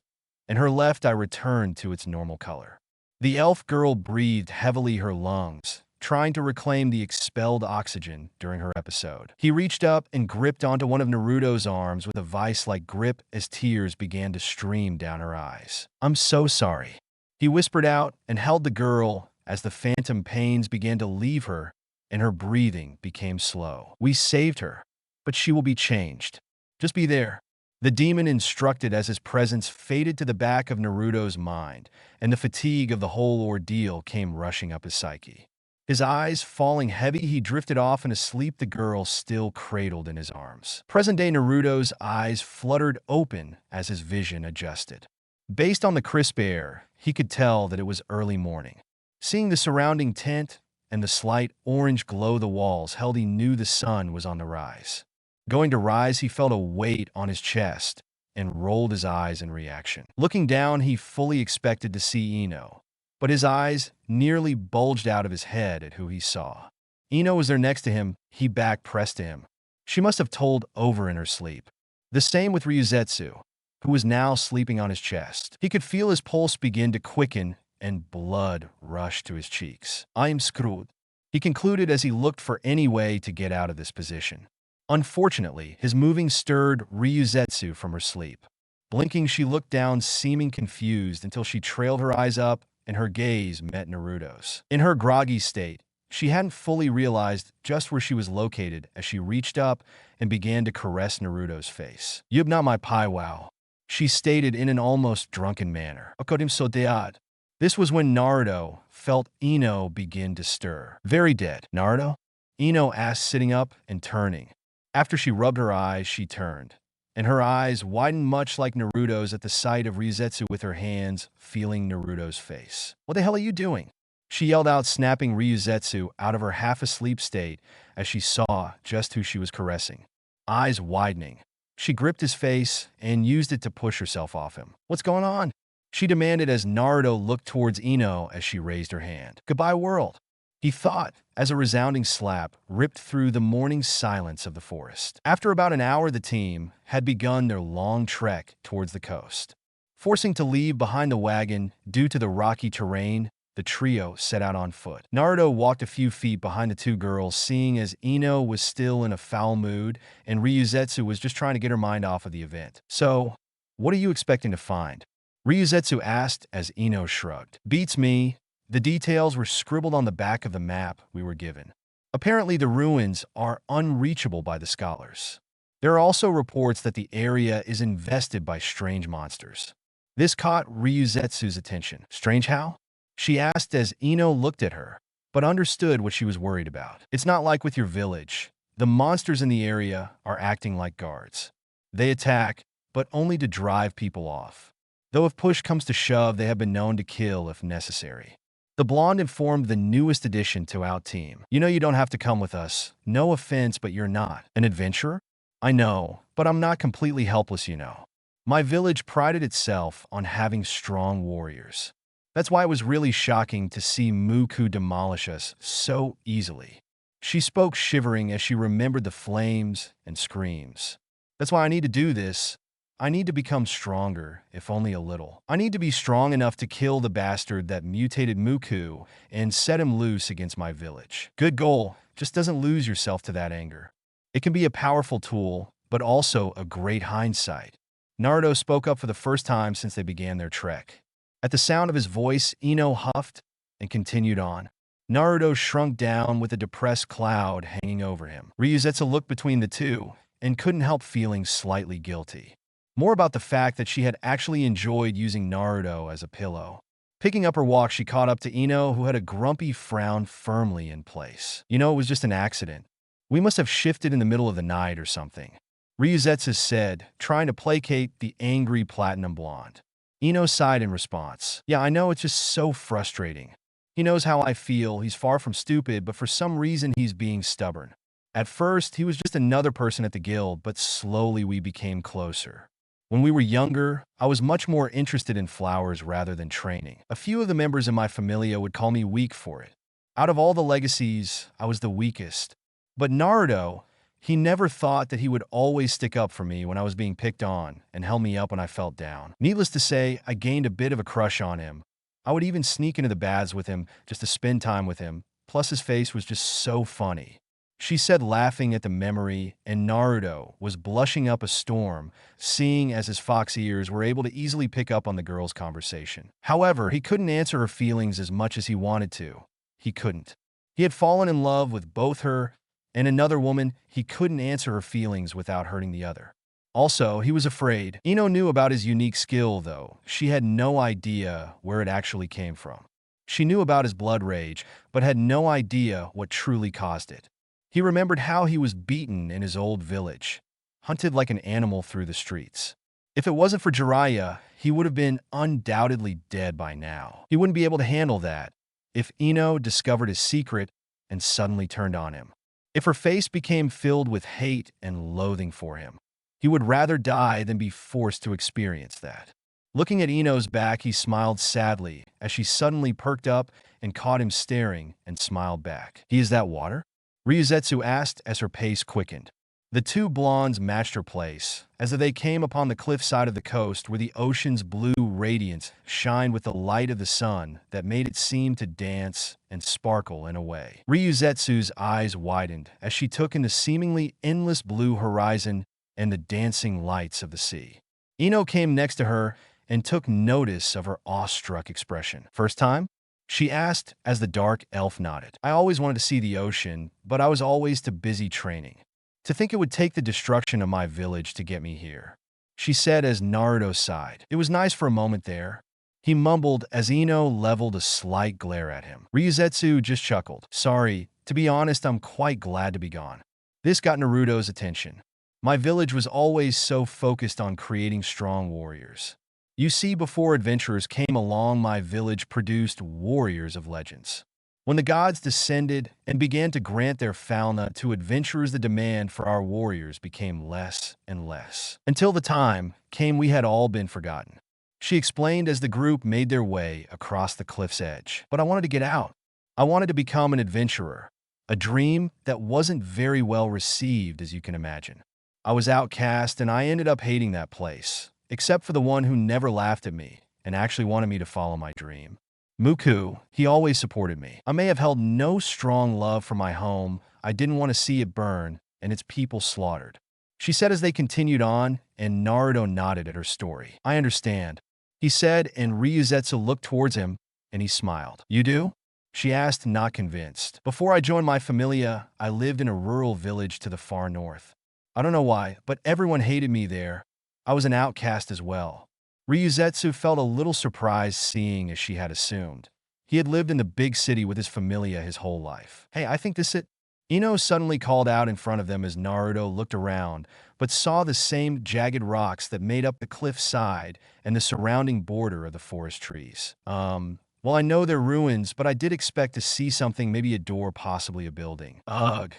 Speaker 1: and her left eye returned to its normal color. The elf girl breathed heavily, her lungs trying to reclaim the expelled oxygen during her episode. He reached up and gripped onto one of Naruto's arms with a vice-like grip as tears began to stream down her eyes. "I'm so sorry," he whispered out and held the girl as the phantom pains began to leave her and her breathing became slow. "We saved her, but she will be changed. Just be there," the demon instructed as his presence faded to the back of Naruto's mind, and the fatigue of the whole ordeal came rushing up his psyche. His eyes falling heavy, he drifted off and asleep, the girl still cradled in his arms. Present-day Naruto's eyes fluttered open as his vision adjusted. Based on the crisp air, he could tell that it was early morning. Seeing the surrounding tent and the slight orange glow the walls held, he knew the sun was on the rise. Going to rise, he felt a weight on his chest and rolled his eyes in reaction. Looking down, he fully expected to see Ino, but his eyes nearly bulged out of his head at who he saw. Ino was there next to him, he back pressed to him. She must have told over in her sleep. The same with Ryuzetsu, who was now sleeping on his chest. He could feel his pulse begin to quicken and blood rush to his cheeks. "I am screwed," he concluded as he looked for any way to get out of this position. Unfortunately, his moving stirred Ryuzetsu from her sleep. Blinking, she looked down, seeming confused, until she trailed her eyes up and her gaze met Naruto's. In her groggy state, she hadn't fully realized just where she was located as she reached up and began to caress Naruto's face. "You've not my pai wow," she stated in an almost drunken manner. "Okodim so dead." This was when Naruto felt Ino begin to stir. "Very dead, Naruto?" Ino asked, sitting up and turning. After she rubbed her eyes, she turned, and her eyes widened much like Naruto's at the sight of Ryuzetsu with her hands feeling Naruto's face. "What the hell are you doing?" she yelled out, snapping Ryuzetsu out of her half-asleep state as she saw just who she was caressing. Eyes widening, she gripped his face and used it to push herself off him. "What's going on?" she demanded as Naruto looked towards Ino as she raised her hand. "Goodbye, world," he thought, as a resounding slap ripped through the morning silence of the forest. After about an hour, the team had begun their long trek towards the coast. Forcing to leave behind the wagon due to the rocky terrain, the trio set out on foot. Naruto walked a few feet behind the 2 girls, seeing as Ino was still in a foul mood and Ryuzetsu was just trying to get her mind off of the event. "So, what are you expecting to find?" Ryuzetsu asked as Ino shrugged. "Beats me. The details were scribbled on the back of the map we were given. Apparently, the ruins are unreachable by the scholars. There are also reports that the area is infested by strange monsters." This caught Ryuzetsu's attention. "Strange how?" she asked as Ino looked at her, but understood what she was worried about. "It's not like with your village. The monsters in the area are acting like guards. They attack, but only to drive people off. Though if push comes to shove, they have been known to kill if necessary. The blonde informed the newest addition to our team. You know you don't have to come with us. No offense, but you're not. An adventurer? I know, but I'm not completely helpless, you know. My village prided itself on having strong warriors. That's why it was really shocking to see Muku demolish us so easily. She spoke shivering as she remembered the flames and screams. That's why I need to do this. I need to become stronger, if only a little. I need to be strong enough to kill the bastard that mutated Muku and set him loose against my village. Good goal, just doesn't lose yourself to that anger. It can be a powerful tool, but also a great hindsight. Naruto spoke up for the first time since they began their trek. At the sound of his voice, Ino huffed and continued on. Naruto shrunk down with a depressed cloud hanging over him. Ryuzetsu looked between the two and couldn't help feeling slightly guilty. More about the fact that she had actually enjoyed using Naruto as a pillow. Picking up her walk, she caught up to Ino, who had a grumpy frown firmly in place. You know, it was just an accident. We must have shifted in the middle of the night or something, Ryuzetsu said, trying to placate the angry platinum blonde. Ino sighed in response. Yeah, I know, it's just so frustrating. He knows how I feel, he's far from stupid, but for some reason he's being stubborn. At first, he was just another person at the guild, but slowly we became closer. When we were younger, I was much more interested in flowers rather than training. A few of the members in my familia would call me weak for it. Out of all the legacies, I was the weakest. But Naruto, he never thought that he would always stick up for me when I was being picked on and held me up when I felt down. Needless to say, I gained a bit of a crush on him. I would even sneak into the baths with him just to spend time with him, plus his face was just so funny. She said, laughing at the memory, and Naruto was blushing up a storm, seeing as his fox ears were able to easily pick up on the girl's conversation. However, he couldn't answer her feelings as much as he wanted to. He couldn't. He had fallen in love with both her and another woman. He couldn't answer her feelings without hurting the other. Also, he was afraid. Ino knew about his unique skill, though. She had no idea where it actually came from. She knew about his blood rage, but had no idea what truly caused it. He remembered how he was beaten in his old village, hunted like an animal through the streets. If it wasn't for Jiraiya, he would have been undoubtedly dead by now. He wouldn't be able to handle that if Ino discovered his secret and suddenly turned on him. If her face became filled with hate and loathing for him, he would rather die than be forced to experience that. Looking at Ino's back, he smiled sadly as she suddenly perked up and caught him staring and smiled back. "Is that water?" Ryuzetsu asked as her pace quickened. The two blondes matched her place as they came upon the cliffside of the coast where the ocean's blue radiance shined with the light of the sun that made it seem to dance and sparkle in a way. Ryuzetsu's eyes widened as she took in the seemingly endless blue horizon and the dancing lights of the sea. Ino came next to her and took notice of her awestruck expression. "First time?" she asked as the dark elf nodded. "I always wanted to see the ocean, but I was always too busy training. To think it would take the destruction of my village to get me here," she said as Naruto sighed. It was nice for a moment there, he mumbled as Ino leveled a slight glare at him. Ryuzetsu just chuckled. "Sorry, to be honest, I'm quite glad to be gone." This got Naruto's attention. "My village was always so focused on creating strong warriors. You see, before adventurers came along, my village produced warriors of legends. When the gods descended and began to grant their fauna to adventurers, the demand for our warriors became less and less. Until the time came we had all been forgotten," she explained as the group made their way across the cliff's edge. "But I wanted to get out. I wanted to become an adventurer, a dream that wasn't very well received, as you can imagine. I was outcast and I ended up hating that place, except for the one who never laughed at me and actually wanted me to follow my dream. Muku, he always supported me. I may have held no strong love for my home. I didn't want to see it burn and its people slaughtered," she said as they continued on, and Naruto nodded at her story. "I understand," he said, and Ryuzetsu looked towards him and he smiled. "You do?" she asked, not convinced. "Before I joined my familia, I lived in a rural village to the far north. I don't know why, but everyone hated me there. I was an outcast as well." Ryuzetsu felt a little surprised, seeing as she had assumed. He had lived in the big city with his familia his whole life. "Hey, I think this it." Ino suddenly called out in front of them as Naruto looked around, but saw the same jagged rocks that made up the cliff side and the surrounding border of the forest trees. Well, I know they're ruins, but I did expect to see something, maybe a door, possibly a building. Ugh.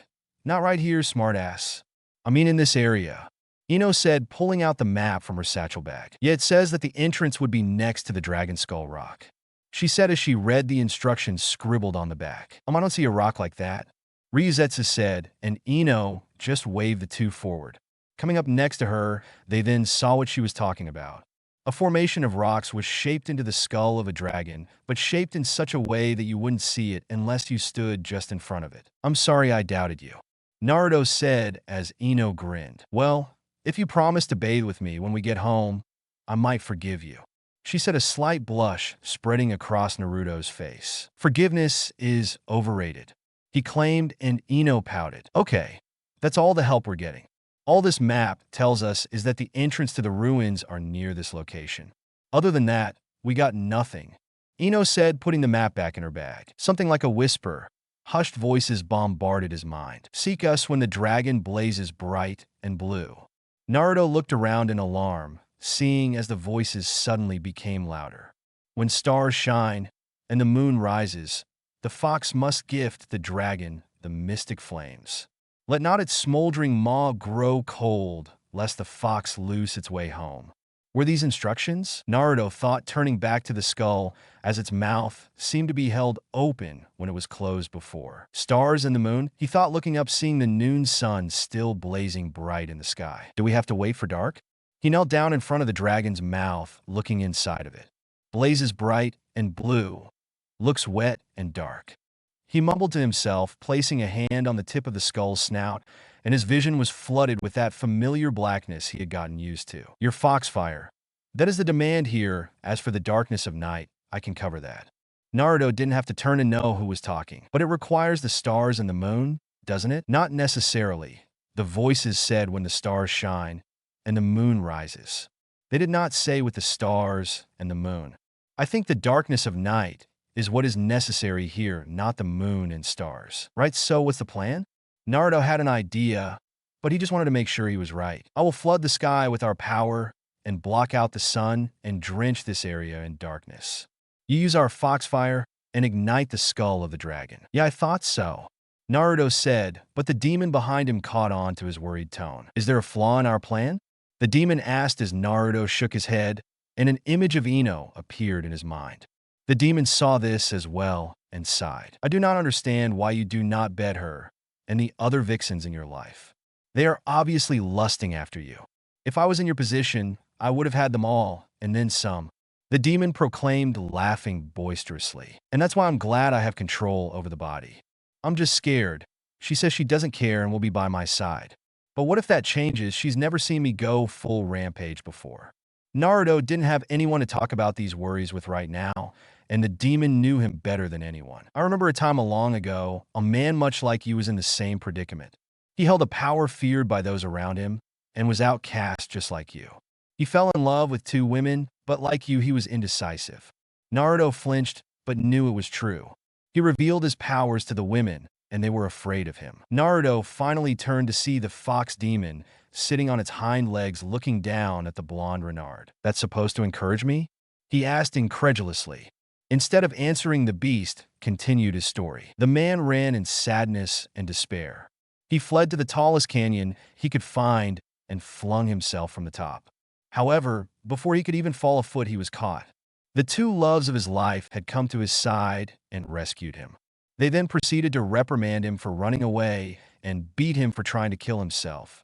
Speaker 1: Not right here, smartass. I mean in this area. Ino said, pulling out the map from her satchel bag. Yeah, it says that the entrance would be next to the Dragon Skull Rock. She said as she read the instructions scribbled on the back. I don't see a rock like that. Ryuzetsu said, and Ino just waved the two forward. Coming up next to her, they then saw what she was talking about. A formation of rocks was shaped into the skull of a dragon, but shaped in such a way that you wouldn't see it unless you stood just in front of it. I'm sorry I doubted you. Naruto said as Ino grinned. Well, if you promise to bathe with me when we get home, I might forgive you. She said, a slight blush spreading across Naruto's face. Forgiveness is overrated, he claimed, and Ino pouted. Okay, that's all the help we're getting. All this map tells us is that the entrance to the ruins are near this location. Other than that, we got nothing, Ino said, putting the map back in her bag. Something like a whisper. Hushed voices bombarded his mind. Seek us when the dragon blazes bright and blue. Naruto looked around in alarm, seeing as the voices suddenly became louder. When stars shine and the moon rises, the fox must gift the dragon the mystic flames. Let not its smoldering maw grow cold, lest the fox loose its way home. Were these instructions? Naruto thought, turning back to the skull, as its mouth seemed to be held open when it was closed before. Stars and the moon? He thought, looking up, seeing the noon sun still blazing bright in the sky. Do we have to wait for dark? He knelt down in front of the dragon's mouth, looking inside of it. Blazes bright and blue. Looks wet and dark. He mumbled to himself, placing a hand on the tip of the skull's snout, and his vision was flooded with that familiar blackness he had gotten used to. Your foxfire. That is the demand here. As for the darkness of night, I can cover that. Naruto didn't have to turn to know who was talking. But it requires the stars and the moon, doesn't it? Not necessarily. The voices said when the stars shine and the moon rises. They did not say with the stars and the moon. I think the darkness of night is what is necessary here, not the moon and stars. Right, so what's the plan? Naruto had an idea, but he just wanted to make sure he was right. I will flood the sky with our power and block out the sun and drench this area in darkness. You use our foxfire and ignite the skull of the dragon. Yeah, I thought so, Naruto said, but the demon behind him caught on to his worried tone. Is there a flaw in our plan? The demon asked as Naruto shook his head, and an image of Ino appeared in his mind. The demon saw this as well and sighed. I do not understand why you do not bed her and the other vixens in your life. They are obviously lusting after you. If I was in your position, I would have had them all, and then some. The demon proclaimed, laughing boisterously. And that's why I'm glad I have control over the body. I'm just scared. She says she doesn't care and will be by my side. But what if that changes? She's never seen me go full rampage before. Naruto didn't have anyone to talk about these worries with right now, and the demon knew him better than anyone. I remember a time long ago, a man much like you was in the same predicament. He held a power feared by those around him and was outcast just like you. He fell in love with 2 women, but like you, he was indecisive. Naruto flinched, but knew it was true. He revealed his powers to the women, and they were afraid of him. Naruto finally turned to see the fox demon sitting on its hind legs looking down at the blonde Renard. That's supposed to encourage me? He asked incredulously. Instead of answering, the beast continued his story. The man ran in sadness and despair. He fled to the tallest canyon he could find and flung himself from the top. However, before he could even fall a foot, he was caught. The 2 loves of his life had come to his side and rescued him. They then proceeded to reprimand him for running away and beat him for trying to kill himself.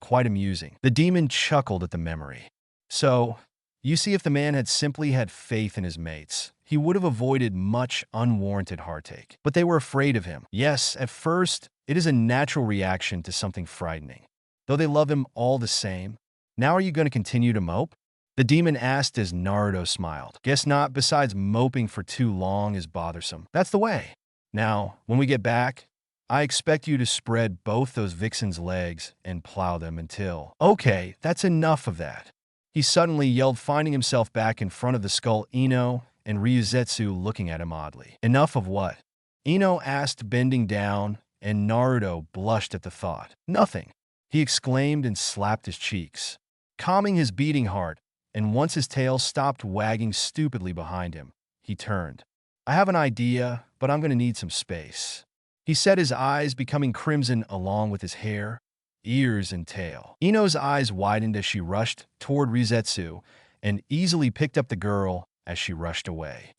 Speaker 1: Quite amusing. The demon chuckled at the memory. So, you see, if the man had simply had faith in his mates, he would have avoided much unwarranted heartache. But they were afraid of him. Yes, at first, it is a natural reaction to something frightening. Though they love him all the same. Now are you going to continue to mope? The demon asked as Naruto smiled. Guess not, besides moping for too long is bothersome. That's the way. Now, when we get back, I expect you to spread both those vixens' legs and plow them until... Okay, that's enough of that. He suddenly yelled, finding himself back in front of the skull, Ino and Ryuzetsu looking at him oddly. Enough of what? Ino asked, bending down and Naruto blushed at the thought. "Nothing," he exclaimed and slapped his cheeks, calming his beating heart, and once his tail stopped wagging stupidly behind him, he turned. "I have an idea, but I'm going to need some space," he said, his eyes becoming crimson along with his hair, ears, and tail. Ino's eyes widened as she rushed toward Rizetsu and easily picked up the girl as she rushed away.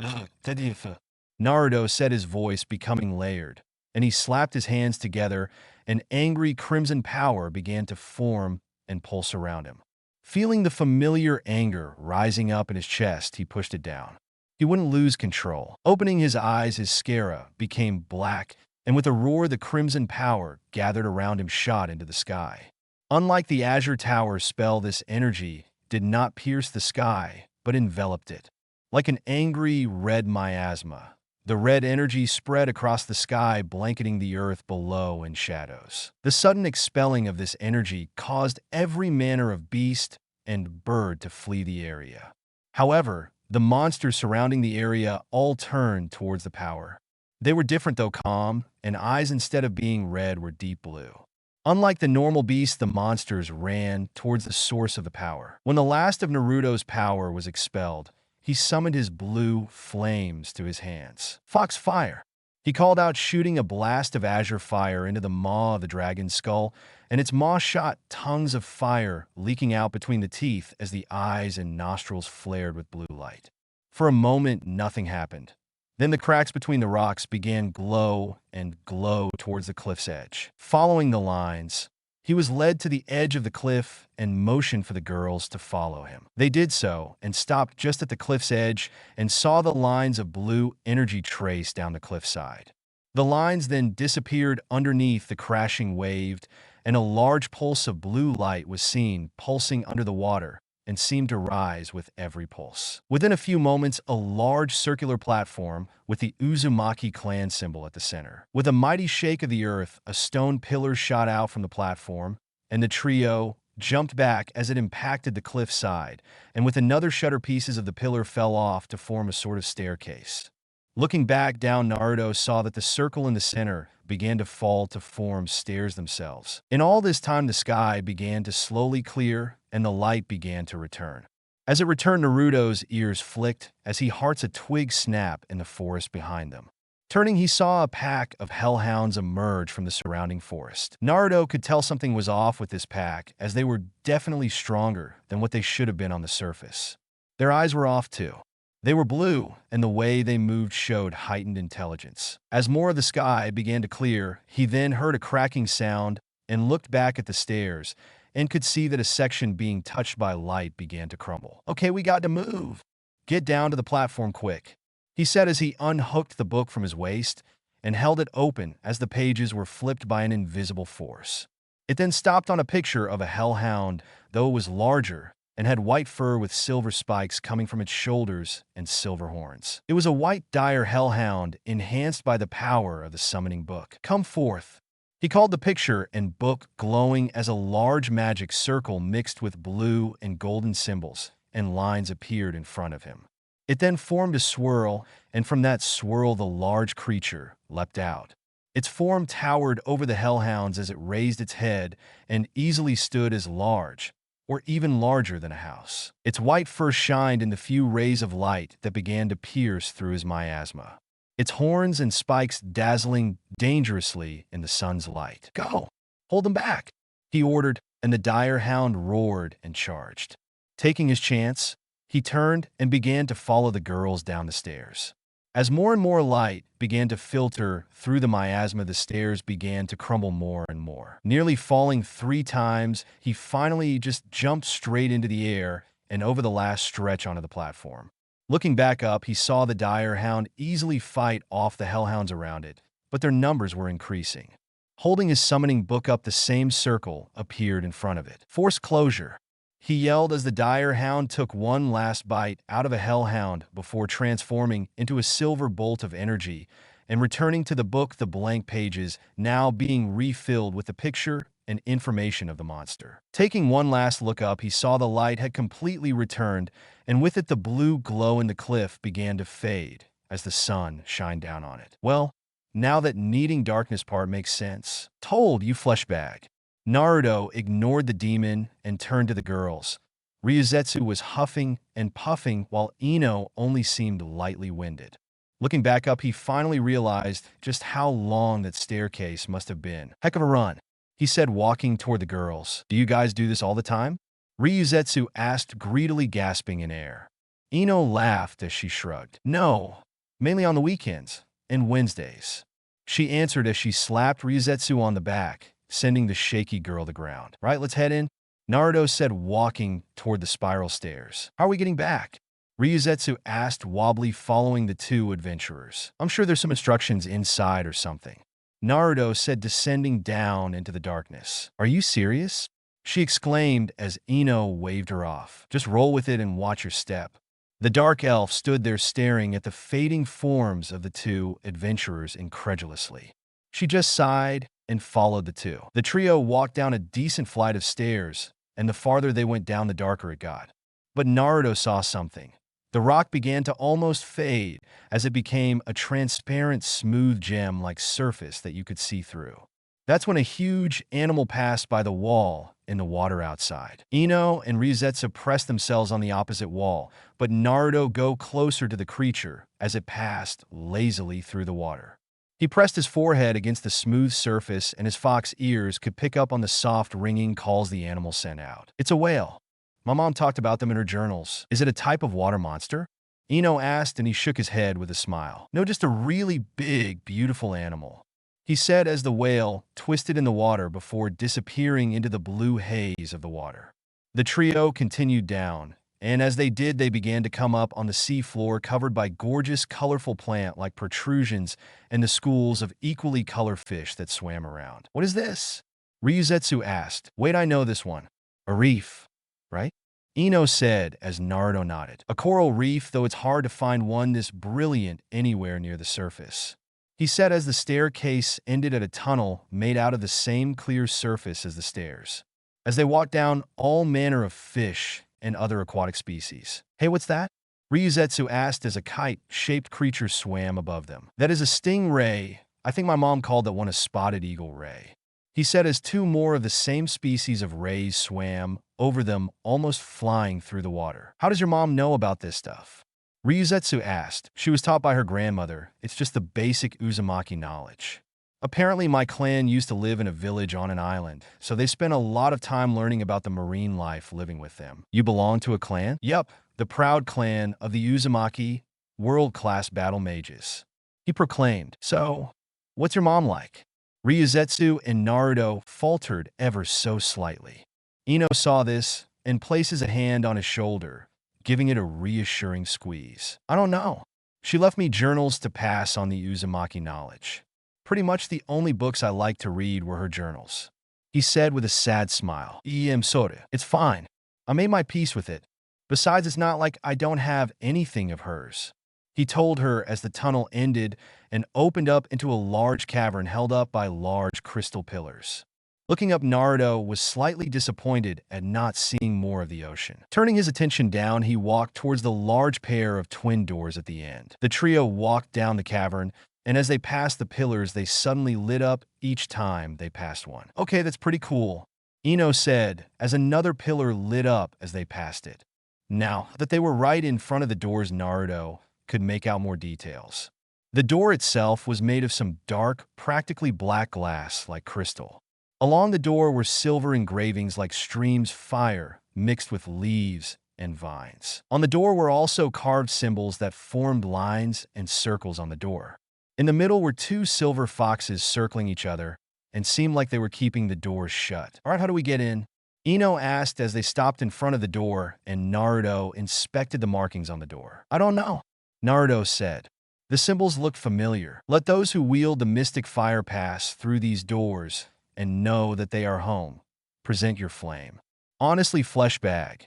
Speaker 1: Naruto said, his voice becoming layered, and he slapped his hands together. An angry crimson power began to form and pulse around him. Feeling the familiar anger rising up in his chest, he pushed it down. He wouldn't lose control. Opening his eyes, his scara became black, and with a roar, the crimson power gathered around him shot into the sky. Unlike the Azure Tower spell, this energy did not pierce the sky, but enveloped it. Like an angry red miasma, the red energy spread across the sky, blanketing the earth below in shadows. The sudden expelling of this energy caused every manner of beast and bird to flee the area. However, the monsters surrounding the area all turned towards the power. They were different, though calm, and eyes instead of being red were deep blue. Unlike the normal beasts, the monsters ran towards the source of the power. When the last of Naruto's power was expelled, he summoned his blue flames to his hands. "Fox Fire!" he called out, shooting a blast of azure fire into the maw of the dragon's skull, and its maw shot tongues of fire leaking out between the teeth as the eyes and nostrils flared with blue light. For a moment, nothing happened. Then the cracks between the rocks began glow and glow towards the cliff's edge. Following the lines, he was led to the edge of the cliff and motioned for the girls to follow him. They did so and stopped just at the cliff's edge and saw the lines of blue energy trace down the cliffside. The lines then disappeared underneath the crashing wave, and a large pulse of blue light was seen pulsing under the water and seemed to rise with every pulse. Within a few moments, a large circular platform with the Uzumaki clan symbol at the center. With a mighty shake of the earth, a stone pillar shot out from the platform, and the trio jumped back as it impacted the cliff side, and with another shudder, pieces of the pillar fell off to form a sort of staircase. Looking back down, Naruto saw that the circle in the center began to fall to form stairs themselves. In all this time, the sky began to slowly clear and the light began to return. As it returned, Naruto's ears flicked as he hearts a twig snap in the forest behind them. Turning, he saw a pack of hellhounds emerge from the surrounding forest. Naruto could tell something was off with this pack, as they were definitely stronger than what they should have been on the surface. Their eyes were off too. They were blue, and the way they moved showed heightened intelligence. As more of the sky began to clear, he then heard a cracking sound and looked back at the stairs and could see that a section being touched by light began to crumble. "Okay, we got to move. Get down to the platform quick," he said as he unhooked the book from his waist and held it open as the pages were flipped by an invisible force. It then stopped on a picture of a hellhound, though it was larger and had white fur with silver spikes coming from its shoulders and silver horns. It was a white dire hellhound enhanced by the power of the summoning book. "Come forth," he called the picture, and book glowing as a large magic circle mixed with blue and golden symbols and lines appeared in front of him. It then formed a swirl, and from that swirl the large creature leapt out. Its form towered over the hellhounds as it raised its head and easily stood as large, or even larger than a house. Its white fur shined in the few rays of light that began to pierce through his miasma. Its horns and spikes dazzling dangerously in the sun's light. "Go! Hold them back!" he ordered, and the dire hound roared and charged. Taking his chance, he turned and began to follow the girls down the stairs. As more and more light began to filter through the miasma, the stairs began to crumble more and more. Nearly falling 3 times, he finally just jumped straight into the air and over the last stretch onto the platform. Looking back up, he saw the dire hound easily fight off the hellhounds around it, but their numbers were increasing. Holding his summoning book up, the same circle appeared in front of it. "Force closure," he yelled as the dire hound took one last bite out of a hellhound before transforming into a silver bolt of energy and returning to the book, the blank pages now being refilled with the picture and information of the monster. Taking one last look up, he saw the light had completely returned, and with it the blue glow in the cliff began to fade as the sun shined down on it. Well, Now that needing darkness part makes sense. Told, you fleshbag. Naruto ignored the demon and turned to the girls. Ryuzetsu was huffing and puffing while Ino only seemed lightly winded. Looking back up, he finally realized just how long that staircase must have been. Heck of a run, he said, walking toward the girls. Do you guys do this all the time? Ryuzetsu asked, greedily gasping in air. Ino laughed as she shrugged. No, mainly on the weekends and Wednesdays, she answered as she slapped Ryuzetsu on the back, sending the shaky girl to the ground. Right, let's head in, Naruto said, walking toward the spiral stairs. How are we getting back? Ryuzetsu asked, wobbly, following the two adventurers. I'm sure there's some instructions inside or something, Naruto said, descending down into the darkness. Are you serious? She exclaimed as Ino waved her off. Just roll with it and watch your step. The dark elf stood there staring at the fading forms of the two adventurers incredulously. She just sighed and followed the two. The trio walked down a decent flight of stairs, and the farther they went down, the darker it got. But Naruto saw something. The rock began to almost fade as it became a transparent, smooth gem-like surface that you could see through. That's when a huge animal passed by the wall in the water outside. Ino and Ryuzetsu pressed themselves on the opposite wall, but Naruto go closer to the creature as it passed lazily through the water. He pressed his forehead against the smooth surface, and his fox ears could pick up on the soft ringing calls the animal sent out. It's a whale. My mom talked about them in her journals. Is it a type of water monster? Ino asked, and he shook his head with a smile. No, just a really big, beautiful animal, he said as the whale twisted in the water before disappearing into the blue haze of the water. The trio continued down, and as they did, they began to come up on the seafloor covered by gorgeous, colorful plant-like protrusions and the schools of equally colored fish that swam around. What is this? Ryuzetsu asked. Wait, I know this one. A reef, right? Ino said as Naruto nodded. A coral reef, though it's hard to find one this brilliant anywhere near the surface, he said as the staircase ended at a tunnel made out of the same clear surface as the stairs. As they walked down, all manner of fish and other aquatic species. Hey, what's that? Ryuzetsu asked as a kite-shaped creature swam above them. That is a stingray. I think my mom called that one a spotted eagle ray, he said as two more of the same species of rays swam over them, almost flying through the water. How does your mom know about this stuff? Ryuzetsu asked. She was taught by her grandmother. It's just the basic Uzumaki knowledge. Apparently, my clan used to live in a village on an island, so they spent a lot of time learning about the marine life living with them. You belong to a clan? Yep, the proud clan of the Uzumaki, world-class battle mages, he proclaimed. So, what's your mom like? Ryuzetsu and Naruto faltered ever so slightly. Ino saw this and places a hand on his shoulder, giving it a reassuring squeeze. I don't know. She left me journals to pass on the Uzumaki knowledge. Pretty much the only books I liked to read were her journals, he said with a sad smile. Sorry. It's fine. I made my peace with it. Besides, it's not like I don't have anything of hers, he told her as the tunnel ended and opened up into a large cavern held up by large crystal pillars. Looking up, Naruto was slightly disappointed at not seeing more of the ocean. Turning his attention down, he walked towards the large pair of twin doors at the end. The trio walked down the cavern, and as they passed the pillars, they suddenly lit up each time they passed one. Okay, that's pretty cool, Ino said as another pillar lit up as they passed it. Now that they were right in front of the doors, Naruto could make out more details. The door itself was made of some dark, practically black glass like crystal. Along the door were silver engravings like streams of fire mixed with leaves and vines. On the door were also carved symbols that formed lines and circles on the door. In the middle were two silver foxes circling each other and seemed like they were keeping the doors shut. All right, how do we get in? Ino asked as they stopped in front of the door and Naruto inspected the markings on the door. I don't know, Naruto said. The symbols looked familiar. Let those who wield the mystic fire pass through these doors and know that they are home. Present your flame. Honestly, fleshbag,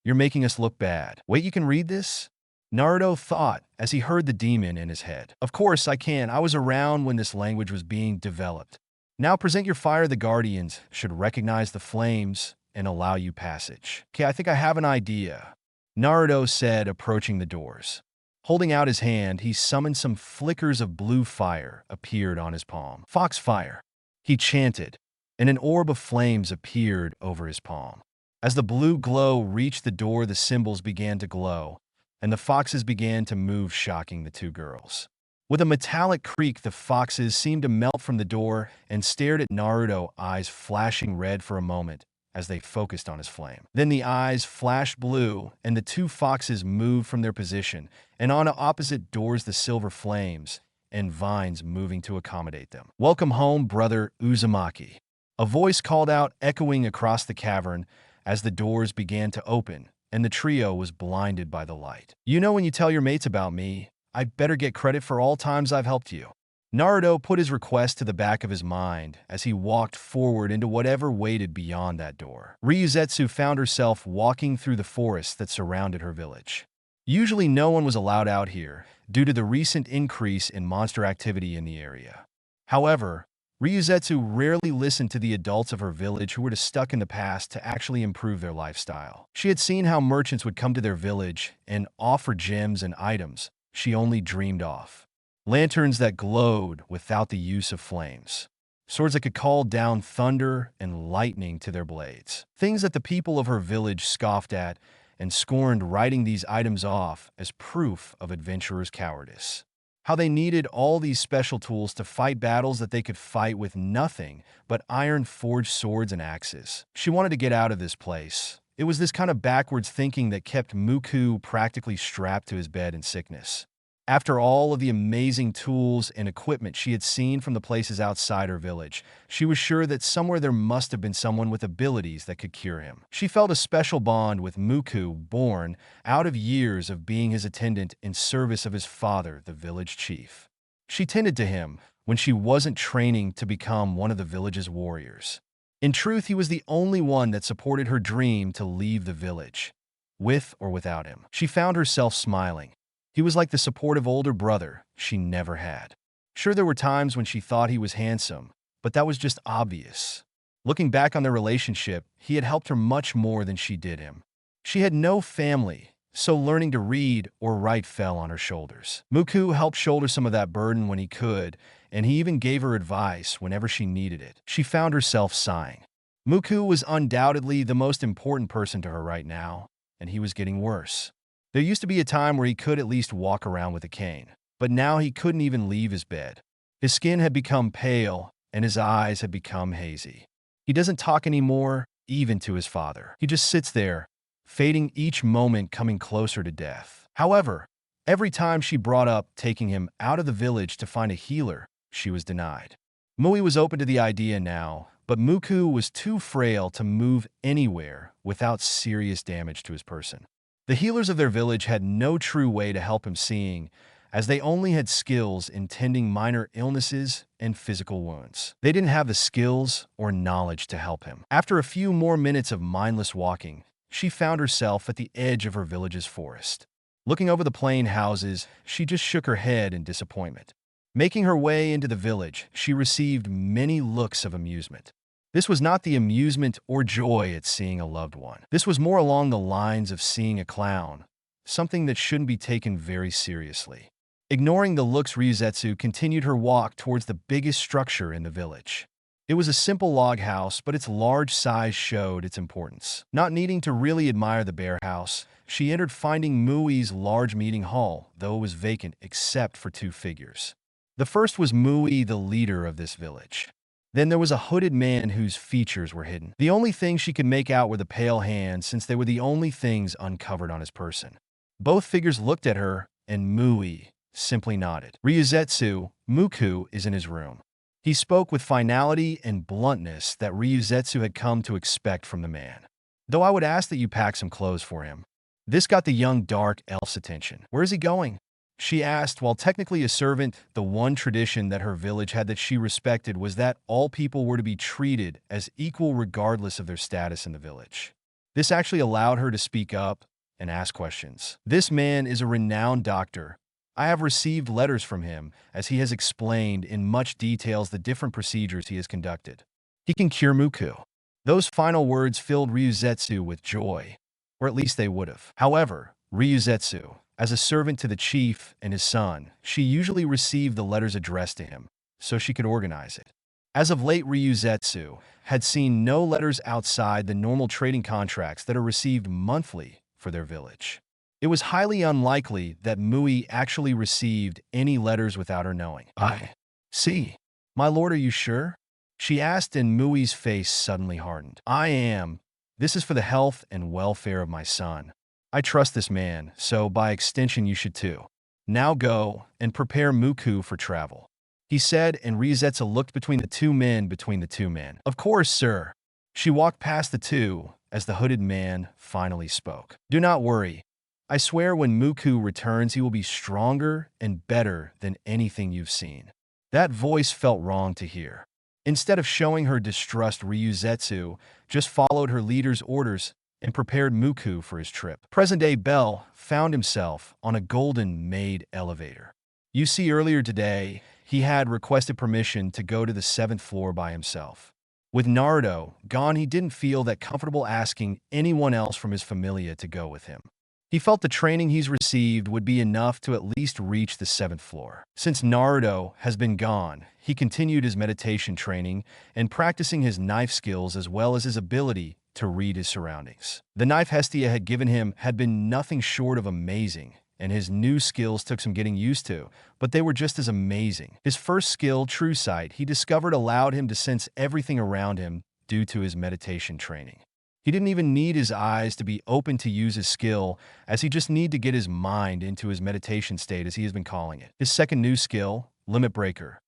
Speaker 1: you're making us look bad. Wait, you can read this? Naruto thought as he heard the demon in his head. Of course I can. I was around when this language was being developed. Now present your fire. The guardians should recognize the flames and allow you passage. Okay, I think I have an idea, Naruto said, approaching the doors. Holding out his hand, he summoned some flickers of blue fire appeared on his palm. Foxfire, he chanted, and an orb of flames appeared over his palm. As the blue glow reached the door, the symbols began to glow, and the foxes began to move, shocking the two girls. With a metallic creak, the foxes seemed to melt from the door and stared at Naruto, eyes flashing red for a moment as they focused on his flame. Then the eyes flashed blue, and the two foxes moved from their position, and on opposite doors the silver flames and vines moving to accommodate them. "Welcome home, brother Uzumaki," a voice called out, echoing across the cavern as the doors began to open, and the trio was blinded by the light. "You know, when you tell your mates about me, I better get credit for all times I've helped you." Naruto put his request to the back of his mind as he walked forward into whatever waited beyond that door. Ryuzetsu found herself walking through the forest that surrounded her village. Usually no one was allowed out here due to the recent increase in monster activity in the area. However, Ryuzetsu rarely listened to the adults of her village who were stuck in the past to actually improve their lifestyle. She had seen how merchants would come to their village and offer gems and items she only dreamed of. Lanterns that glowed without the use of flames. Swords that could call down thunder and lightning to their blades. Things that the people of her village scoffed at and scorned, writing these items off as proof of adventurers' cowardice. How they needed all these special tools to fight battles that they could fight with nothing but iron-forged swords and axes. She wanted to get out of this place. It was this kind of backwards thinking that kept Muku practically strapped to his bed in sickness. After all of the amazing tools and equipment she had seen from the places outside her village, she was sure that somewhere there must have been someone with abilities that could cure him. She felt a special bond with Muku, born out of years of being his attendant in service of his father, the village chief. She tended to him when she wasn't training to become one of the village's warriors. In truth, he was the only one that supported her dream to leave the village, with or without him. She found herself smiling. He was like the supportive older brother she never had. Sure, there were times when she thought he was handsome, but that was just obvious. Looking back on their relationship, he had helped her much more than she did him. She had no family, so learning to read or write fell on her shoulders. Muku helped shoulder some of that burden when he could, and he even gave her advice whenever she needed it. She found herself sighing. Muku was undoubtedly the most important person to her right now, and he was getting worse. There used to be a time where he could at least walk around with a cane, but now he couldn't even leave his bed. His skin had become pale, and his eyes had become hazy. He doesn't talk anymore, even to his father. He just sits there, fading each moment, coming closer to death. However, every time she brought up taking him out of the village to find a healer, she was denied. Mui was open to the idea now, but Muku was too frail to move anywhere without serious damage to his person. The healers of their village had no true way to help him, seeing as they only had skills in tending minor illnesses and physical wounds. They didn't have the skills or knowledge to help him. After a few more minutes of mindless walking, she found herself at the edge of her village's forest. Looking over the plain houses, she just shook her head in disappointment. Making her way into the village, she received many looks of amusement. This was not the amusement or joy at seeing a loved one. This was more along the lines of seeing a clown, something that shouldn't be taken very seriously. Ignoring the looks, Ryuzetsu continued her walk towards the biggest structure in the village. It was a simple log house, but its large size showed its importance. Not needing to really admire the bare house, she entered, finding Mui's large meeting hall, though it was vacant except for two figures. The first was Mui, the leader of this village. Then there was a hooded man whose features were hidden. The only thing she could make out were the pale hands, since they were the only things uncovered on his person. Both figures looked at her, and Mui simply nodded. Ryuzetsu, Muku is in his room. He spoke with finality and bluntness that Ryuzetsu had come to expect from the man. Though I would ask that you pack some clothes for him. This got the young dark elf's attention. Where is he going? She asked. While technically a servant, the one tradition that her village had that she respected was that all people were to be treated as equal regardless of their status in the village. This actually allowed her to speak up and ask questions. This man is a renowned doctor. I have received letters from him as he has explained in much details the different procedures he has conducted. He can cure Muku. Those final words filled Ryuzetsu with joy, or at least they would have. However, Ryuzetsu, As a servant to the chief and his son, she usually received the letters addressed to him, so she could organize it. As of late, Ryuzetsu had seen no letters outside the normal trading contracts that are received monthly for their village. It was highly unlikely that Mui actually received any letters without her knowing. I see. My lord, are you sure? She asked, and Mui's face suddenly hardened. I am. This is for the health and welfare of my son. I trust this man, so by extension you should too. Now go and prepare Muku for travel, he said, and Ryuzetsu looked between the two men. Of course, sir. She walked past the two as the hooded man finally spoke. Do not worry. I swear when Muku returns, he will be stronger and better than anything you've seen. That voice felt wrong to hear. Instead of showing her distrust, Ryuzetsu just followed her leader's orders and prepared Muku for his trip. Present-day Bell found himself on a Golden Maid elevator. You see, earlier today, he had requested permission to go to the 7th floor by himself. With Naruto gone, he didn't feel that comfortable asking anyone else from his familia to go with him. He felt the training he's received would be enough to at least reach the 7th floor. Since Naruto has been gone, he continued his meditation training and practicing his knife skills as well as his ability to read his surroundings. The knife Hestia had given him had been nothing short of amazing, and his new skills took some getting used to, but they were just as amazing. His first skill, True Sight, he discovered allowed him to sense everything around him due to his meditation training. He didn't even need his eyes to be open to use his skill, as he just needed to get his mind into his meditation state, as he has been calling it. His second new skill, Limit Breaker.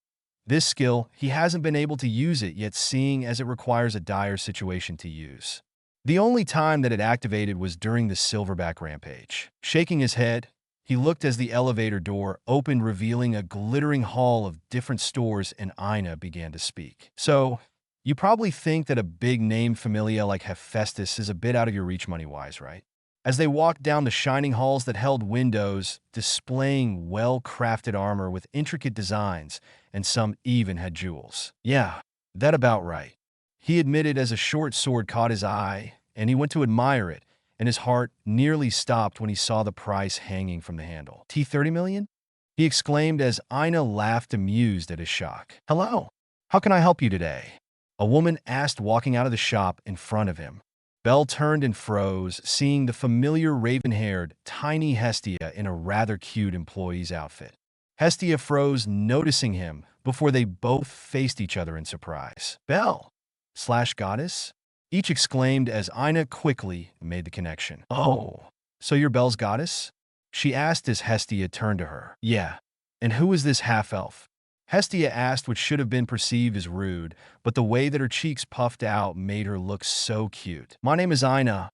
Speaker 1: This skill, he hasn't been able to use it yet, seeing as it requires a dire situation to use. The only time that it activated was during the Silverback Rampage. Shaking his head, he looked as the elevator door opened, revealing a glittering hall of different stores, and Aina began to speak. So, you probably think that a big-name familia like Hephaestus is a bit out of your reach money-wise, right? As they walked down the shining halls that held windows, displaying well-crafted armor with intricate designs, and some even had jewels. Yeah, that about right. He admitted as a short sword caught his eye, and he went to admire it, and his heart nearly stopped when he saw the price hanging from the handle. T30 million? He exclaimed as Aina laughed, amused at his shock. Hello, how can I help you today? A woman asked, walking out of the shop in front of him. Bell turned and froze, seeing the familiar raven-haired, tiny Hestia in a rather cute employee's outfit. Hestia froze, noticing him, before they both faced each other in surprise. Bell/Goddess? Each exclaimed as Aina quickly made the connection. Oh, so you're Bell's goddess? She asked as Hestia turned to her. Yeah. And who is this half-elf? Hestia asked, which should have been perceived as rude, but the way that her cheeks puffed out made her look so cute. My name is Aina.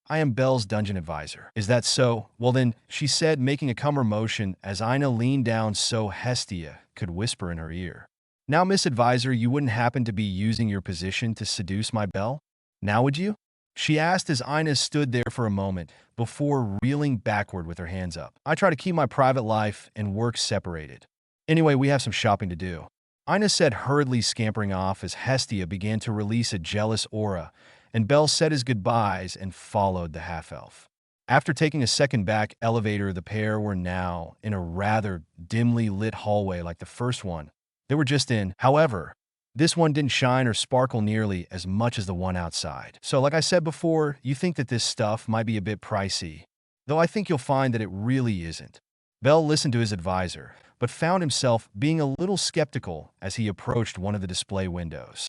Speaker 1: I am Bell's dungeon advisor. Is that so? Well then, she said, making a cumber motion as Aina leaned down so Hestia could whisper in her ear. Now, Miss Advisor, you wouldn't happen to be using your position to seduce my Bell? Now would you? She asked as Aina stood there for a moment before reeling backward with her hands up. I try to keep my private life and work separated. Anyway, we have some shopping to do. Aina said, hurriedly scampering off as Hestia began to release a jealous aura, and Bell said his goodbyes and followed the half-elf. After taking a second back elevator, the pair were now in a rather dimly lit hallway like the first one they were just in. However, this one didn't shine or sparkle nearly as much as the one outside. So like I said before, you think that this stuff might be a bit pricey, though I think you'll find that it really isn't. Bell listened to his advisor, but found himself being a little skeptical as he approached one of the display windows.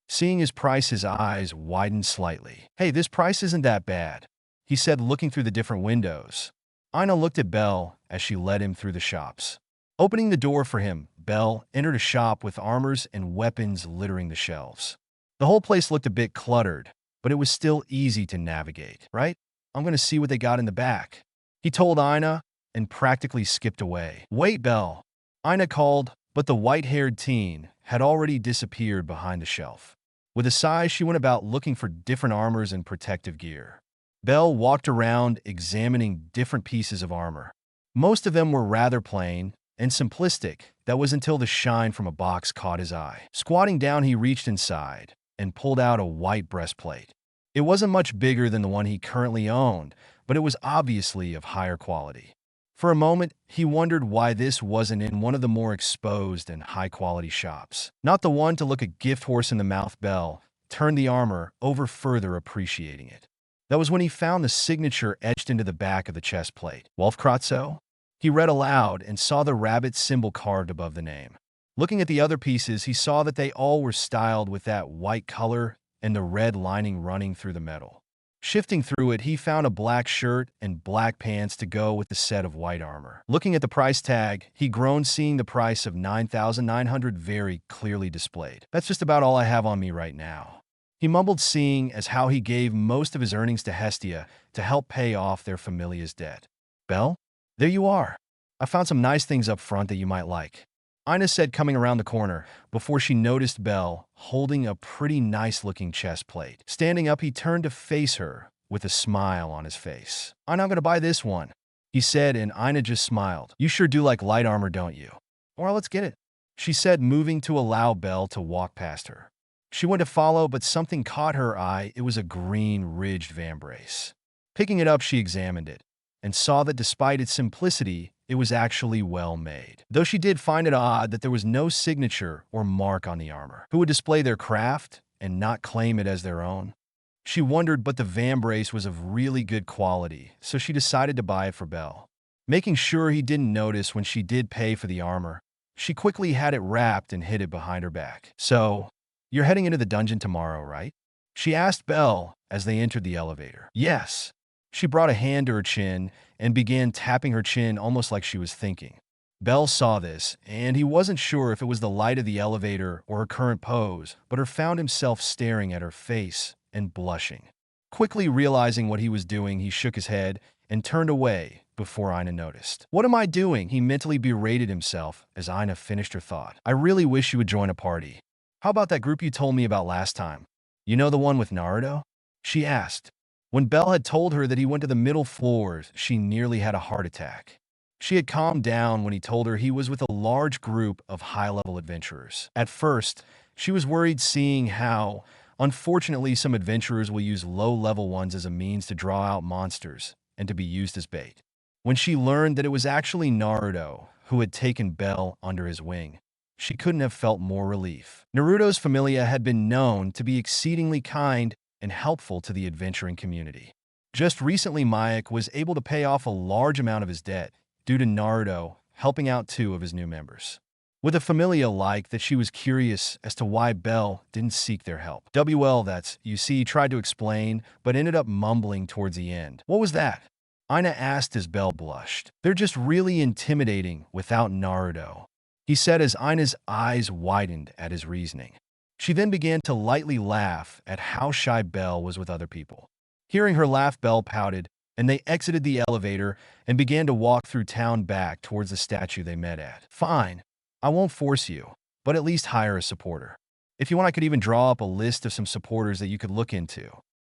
Speaker 1: Seeing his price, his eyes widened slightly. Hey, this price isn't that bad, he said, looking through the different windows. Aina looked at Bell as she led him through the shops. Opening the door for him, Bell entered a shop with armors and weapons littering the shelves. The whole place looked a bit cluttered, but it was still easy to navigate. Right? I'm going to see what they got in the back, he told Aina, and practically skipped away. Wait, Bell, Aina called, but the white-haired teen had already disappeared behind the shelf. With a sigh, she went about looking for different armors and protective gear. Bell walked around examining different pieces of armor. Most of them were rather plain and simplistic. That was until the shine from a box caught his eye. Squatting down, he reached inside and pulled out a white breastplate. It wasn't much bigger than the one he currently owned, but it was obviously of higher quality. For a moment, he wondered why this wasn't in one of the more exposed and high-quality shops. Not the one to look a gift horse in the mouth. Bell turned the armor over, further appreciating it. That was when he found the signature etched into the back of the chest plate. Wolfkratzo? He read aloud and saw the rabbit symbol carved above the name. Looking at the other pieces, he saw that they all were styled with that white color and the red lining running through the metal. Shifting through it, he found a black shirt and black pants to go with the set of white armor. Looking at the price tag, he groaned, seeing the price of $9,900 very clearly displayed. That's just about all I have on me right now, he mumbled, seeing as how he gave most of his earnings to Hestia to help pay off their familia's debt. Bell? There you are. I found some nice things up front that you might like, Ina said, coming around the corner, before she noticed Bell holding a pretty nice-looking chest plate. Standing up, he turned to face her with a smile on his face. I'm not going to buy this one, he said, and Ina just smiled. You sure do like light armor, don't you? Well, let's get it, she said, moving to allow Bell to walk past her. She went to follow, but something caught her eye. It was a green ridged vambrace. Picking it up, she examined it and saw that despite its simplicity, it was actually well made. Though she did find it odd that there was no signature or mark on the armor. Who would display their craft and not claim it as their own? She wondered, but the vambrace was of really good quality, so she decided to buy it for Bell. Making sure he didn't notice when she did pay for the armor, she quickly had it wrapped and hid it behind her back. So, you're heading into the dungeon tomorrow, right? She asked Bell as they entered the elevator. Yes. She brought a hand to her chin and began tapping her chin almost like she was thinking. Bell saw this, and he wasn't sure if it was the light of the elevator or her current pose, but found himself staring at her face and blushing. Quickly realizing what he was doing, he shook his head and turned away before Ina noticed. What am I doing? He mentally berated himself as Ina finished her thought. I really wish you would join a party. How about that group you told me about last time? You know, the one with Naruto? She asked. When Bell had told her that he went to the middle floors, she nearly had a heart attack. She had calmed down when he told her he was with a large group of high-level adventurers. At first, she was worried, seeing how, unfortunately, some adventurers will use low-level ones as a means to draw out monsters and to be used as bait. When she learned that it was actually Naruto who had taken Bell under his wing, she couldn't have felt more relief. Naruto's familia had been known to be exceedingly kind and helpful to the adventuring community. Just recently, Mayak was able to pay off a large amount of his debt due to Naruto helping out 2 of his new members. With a familia like that, she was curious as to why Bell didn't seek their help. You see, he tried to explain, but ended up mumbling towards the end. What was that? Ina asked as Bell blushed. They're just really intimidating without Naruto, he said as Ina's eyes widened at his reasoning. She then began to lightly laugh at how shy Bell was with other people. Hearing her laugh, Bell pouted, and they exited the elevator and began to walk through town back towards the statue they met at. Fine, I won't force you, but at least hire a supporter. If you want, I could even draw up a list of some supporters that you could look into,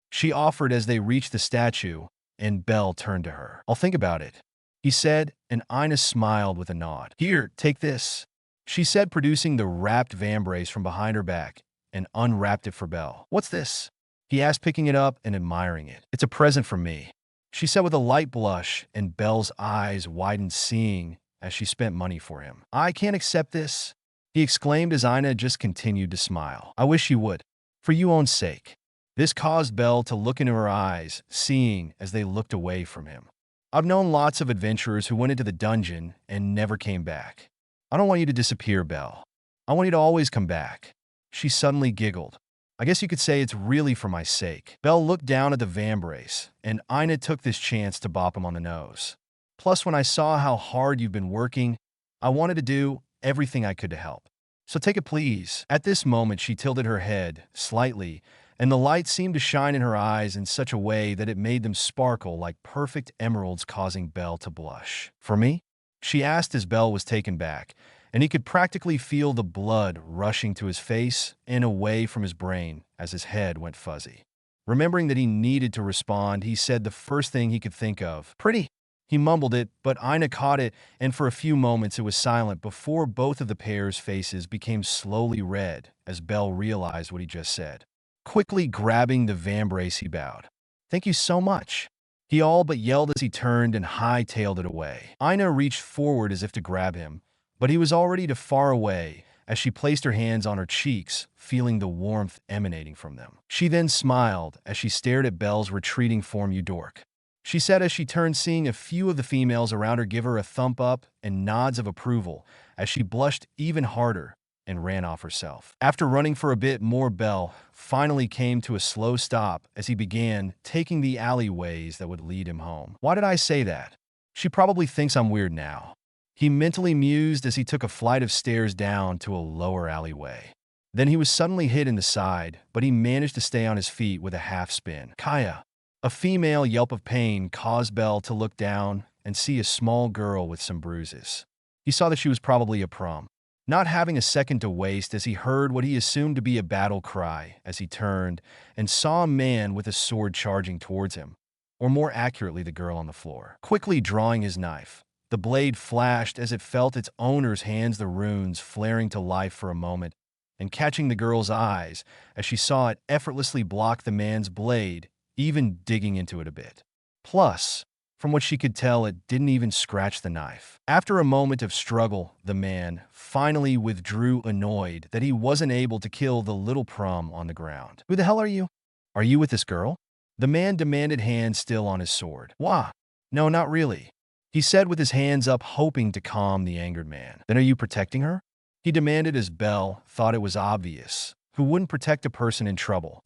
Speaker 1: she offered as they reached the statue, and Bell turned to her. I'll think about it, he said, and Ina smiled with a nod. Here, take this, she said, producing the wrapped vambrace from behind her back and unwrapped it for Bell. What's this? He asked, picking it up and admiring it. It's a present from me, she said with a light blush, and Bell's eyes widened, seeing as she spent money for him. I can't accept this, he exclaimed as Ina just continued to smile. I wish you would, for your own sake. This caused Bell to look into her eyes, seeing as they looked away from him. I've known lots of adventurers who went into the dungeon and never came back. I don't want you to disappear, Bell. I want you to always come back. She suddenly giggled. I guess you could say it's really for my sake. Bell looked down at the vambrace, and Ina took this chance to bop him on the nose. Plus, when I saw how hard you've been working, I wanted to do everything I could to help. So take it, please. At this moment, she tilted her head slightly, and the light seemed to shine in her eyes in such a way that it made them sparkle like perfect emeralds, causing Bell to blush. For me? She asked as Bell was taken back, and he could practically feel the blood rushing to his face and away from his brain as his head went fuzzy. Remembering that he needed to respond, he said the first thing he could think of. Pretty. He mumbled it, but Ina caught it, and for a few moments it was silent before both of the pair's faces became slowly red as Bell realized what he just said. Quickly grabbing the vambrace, he bowed. Thank you so much. He all but yelled as he turned and hightailed it away. Ina reached forward as if to grab him, but he was already too far away as she placed her hands on her cheeks, feeling the warmth emanating from them. She then smiled as she stared at Belle's retreating form. "You dork," she said as she turned, seeing a few of the females around her give her a thumb up and nods of approval as she blushed even harder and ran off herself. After running for a bit more, Belle finally came to a slow stop as he began taking the alleyways that would lead him home. "Why did I say that? She probably thinks I'm weird now," he mentally mused as he took a flight of stairs down to a lower alleyway. Then he was suddenly hit in the side, but he managed to stay on his feet with a half spin. Kaya. A female yelp of pain caused Belle to look down and see a small girl with some bruises. He saw that she was probably a prom. Not having a second to waste as he heard what he assumed to be a battle cry as he turned and saw a man with a sword charging towards him, or more accurately the girl on the floor. Quickly drawing his knife, the blade flashed as it felt its owner's hands, the runes flaring to life for a moment and catching the girl's eyes as she saw it effortlessly block the man's blade, even digging into it a bit. Plus, from what she could tell, it didn't even scratch the knife. After a moment of struggle, the man finally withdrew, annoyed that he wasn't able to kill the little prom on the ground. "Who the hell are you? Are you with this girl?" the man demanded, hand still on his sword. "Wah, no, not really," he said with his hands up, hoping to calm the angered man. "Then are you protecting her?" he demanded as Belle thought it was obvious. Who wouldn't protect a person in trouble?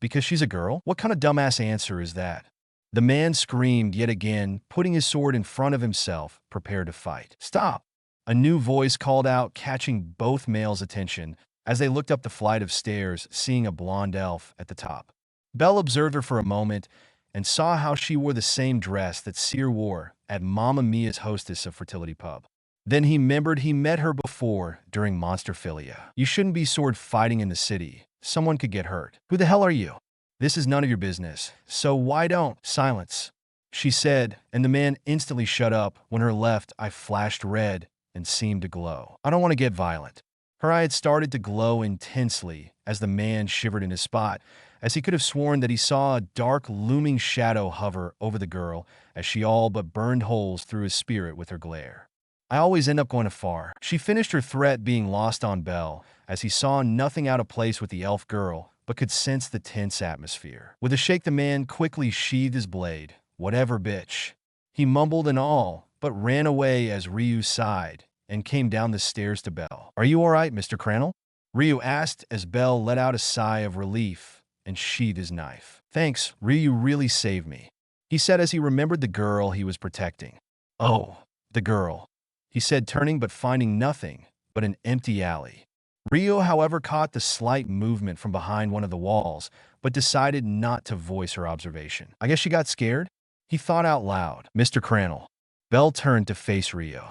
Speaker 1: Because she's a girl? What kind of dumbass answer is that? The man screamed yet again, putting his sword in front of himself, prepared to fight. "Stop!" a new voice called out, catching both males' attention as they looked up the flight of stairs, seeing a blonde elf at the top. Belle observed her for a moment and saw how she wore the same dress that Seer wore at Mamma Mia's hostess of Fertility Pub. Then he remembered he met her before during Monsterphilia. "You shouldn't be sword fighting in the city. Someone could get hurt." "Who the hell are you? This is none of your business, so why don't—" "Silence," she said, and the man instantly shut up when her left eye flashed red and seemed to glow. "I don't want to get violent." Her eye had started to glow intensely as the man shivered in his spot, as he could have sworn that he saw a dark, looming shadow hover over the girl as she all but burned holes through his spirit with her glare. "I always end up going too far." She finished her threat, being lost on Belle, as he saw nothing out of place with the elf girl, but could sense the tense atmosphere. With a shake, the man quickly sheathed his blade. "Whatever, bitch," he mumbled and all, but ran away as Ryu sighed and came down the stairs to Belle. "Are you all right, Mr. Crannel?" Ryu asked as Belle let out a sigh of relief and sheathed his knife. "Thanks, Ryu really saved me," he said as he remembered the girl he was protecting. "Oh, the girl," he said, turning but finding nothing but an empty alley. Ryu, however, caught the slight movement from behind one of the walls, but decided not to voice her observation. "I guess she got scared?" he thought out loud. "Mr. Crannel." Belle turned to face Ryu.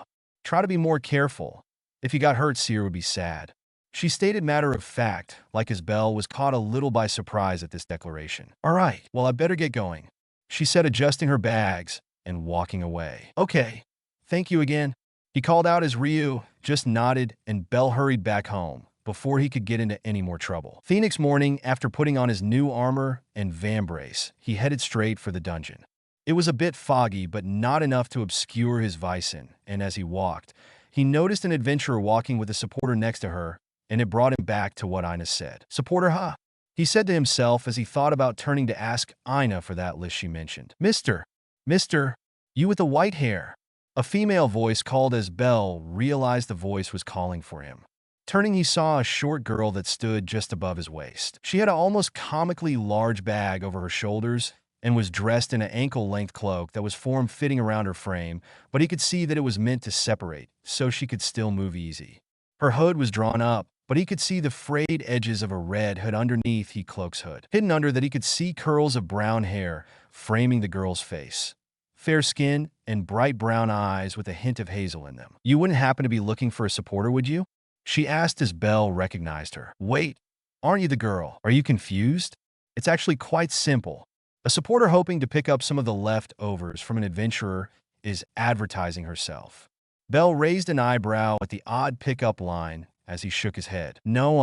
Speaker 1: "Try to be more careful. If you got hurt, Seer would be sad," she stated, matter of fact, like as Belle was caught a little by surprise at this declaration. "All right, well, I better get going," she said, adjusting her bags and walking away. "Okay, thank you again," he called out as Ryu just nodded and Belle hurried back home before he could get into any more trouble. The next morning, after putting on his new armor and vambrace, he headed straight for the dungeon. It was a bit foggy, but not enough to obscure his Vysen, and as he walked, he noticed an adventurer walking with a supporter next to her, and it brought him back to what Ina said. "Supporter, huh?" he said to himself as he thought about turning to ask Ina for that list she mentioned. Mister, you with the white hair." A female voice called as Belle realized the voice was calling for him. Turning, he saw a short girl that stood just above his waist. She had an almost comically large bag over her shoulders and was dressed in an ankle-length cloak that was form-fitting around her frame, but he could see that it was meant to separate, so she could still move easy. Her hood was drawn up, but he could see the frayed edges of a red hood underneath the cloak's hood. Hidden under that, he could see curls of brown hair framing the girl's face. Fair skin and bright brown eyes with a hint of hazel in them. "You wouldn't happen to be looking for a supporter, would you?" she asked as Belle recognized her. "Wait, aren't you the girl? Are you confused? It's actually quite simple. A supporter hoping to pick up some of the leftovers from an adventurer is advertising herself." Belle raised an eyebrow at the odd pickup line as he shook his head. "No,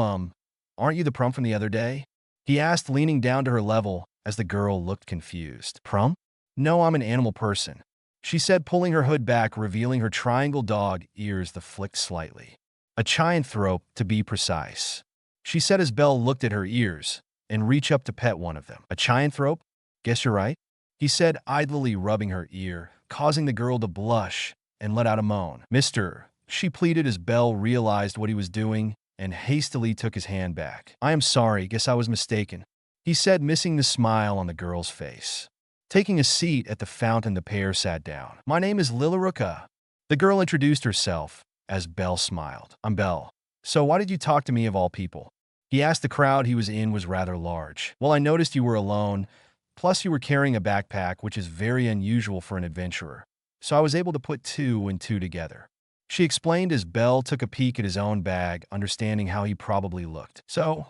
Speaker 1: aren't you the prom from the other day?" he asked, leaning down to her level as the girl looked confused. "Prom? No, I'm an animal person, she said, pulling her hood back, revealing her triangle dog ears that flicked slightly. A chianthrope, to be precise, she said as Belle looked at her ears and reached up to pet one of them. A chianthrope? Guess you're right, he said, idly rubbing her ear, causing the girl to blush and let out a moan. Mister, she pleaded as Belle realized what he was doing and hastily took his hand back. I am sorry, guess I was mistaken, he said, missing the smile on the girl's face. Taking a seat at the fountain, the pair sat down. My name is Lilaruka, the girl introduced herself as Belle smiled. I'm Belle. So why did you talk to me of all people? He asked. The crowd he was in was rather large. Well, I noticed you were alone, plus you were carrying a backpack, which is very unusual for an adventurer. So I was able to put two and two together, she explained as Belle took a peek at his own bag, understanding how he probably looked. So,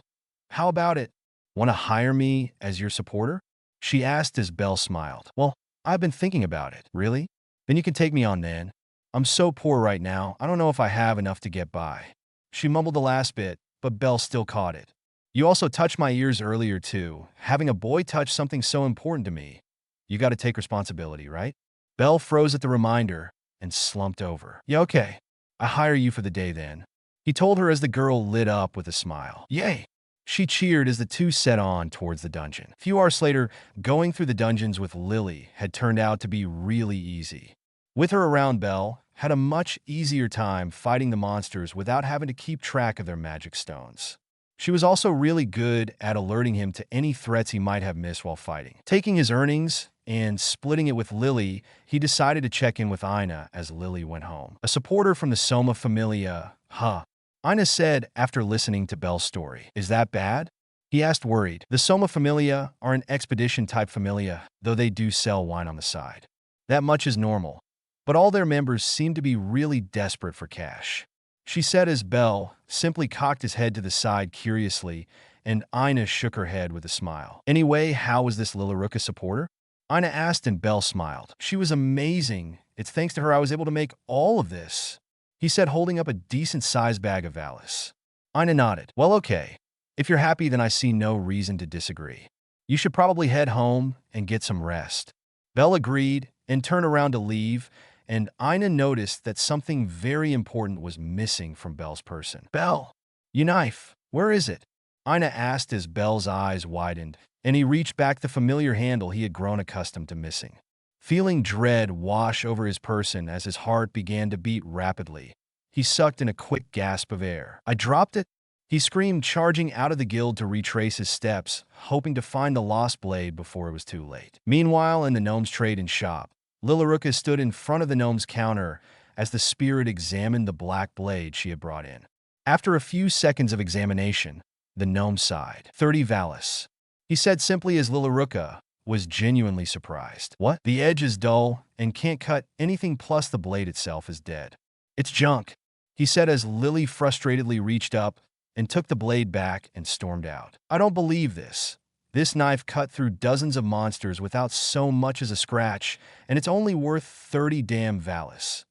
Speaker 1: how about it? Want to hire me as your supporter? She asked as Belle smiled. Well, I've been thinking about it. Really? Then you can take me on then. I'm so poor right now, I don't know if I have enough to get by. She mumbled the last bit, but Belle still caught it. You also touched my ears earlier too. Having a boy touch something so important to me. You got to take responsibility, right? Belle froze at the reminder and slumped over. Yeah, okay. I hire you for the day then, he told her as the girl lit up with a smile. Yay! She cheered as the two set on towards the dungeon. A few hours later, going through the dungeons with Lily had turned out to be really easy. With her around, Belle had a much easier time fighting the monsters without having to keep track of their magic stones. She was also really good at alerting him to any threats he might have missed while fighting. Taking his earnings and splitting it with Lily, he decided to check in with Ina as Lily went home. A supporter from the Soma Familia, huh? Ina said after listening to Belle's story. Is that bad? He asked, worried. The Soma Familia are an expedition-type familia, though they do sell wine on the side. That much is normal, but all their members seem to be really desperate for cash, she said as Belle simply cocked his head to the side curiously, and Ina shook her head with a smile. Anyway, how was this Lilaruka supporter? Ina asked, and Belle smiled. She was amazing. It's thanks to her I was able to make all of this, he said, holding up a decent-sized bag of Valis. Ina nodded. Well, okay. If you're happy, then I see no reason to disagree. You should probably head home and get some rest. Belle agreed and turned around to leave, and Ina noticed that something very important was missing from Belle's person. Belle, your knife, where is it? Ina asked as Belle's eyes widened, and he reached back the familiar handle he had grown accustomed to missing. Feeling dread wash over his person as his heart began to beat rapidly, he sucked in a quick gasp of air. I dropped it, he screamed, charging out of the guild to retrace his steps, hoping to find the lost blade before it was too late. Meanwhile, in the gnome's trade-in shop, Lilaruka stood in front of the gnome's counter as the spirit examined the black blade she had brought in. After a few seconds of examination, the gnome sighed. 30 Valis, he said simply as Lilaruka was genuinely surprised. What? The edge is dull and can't cut anything, plus the blade itself is dead. It's junk, he said as Lily frustratedly reached up and took the blade back and stormed out. I don't believe this. This knife cut through dozens of monsters without so much as a scratch, and it's only worth 30 damn Valis.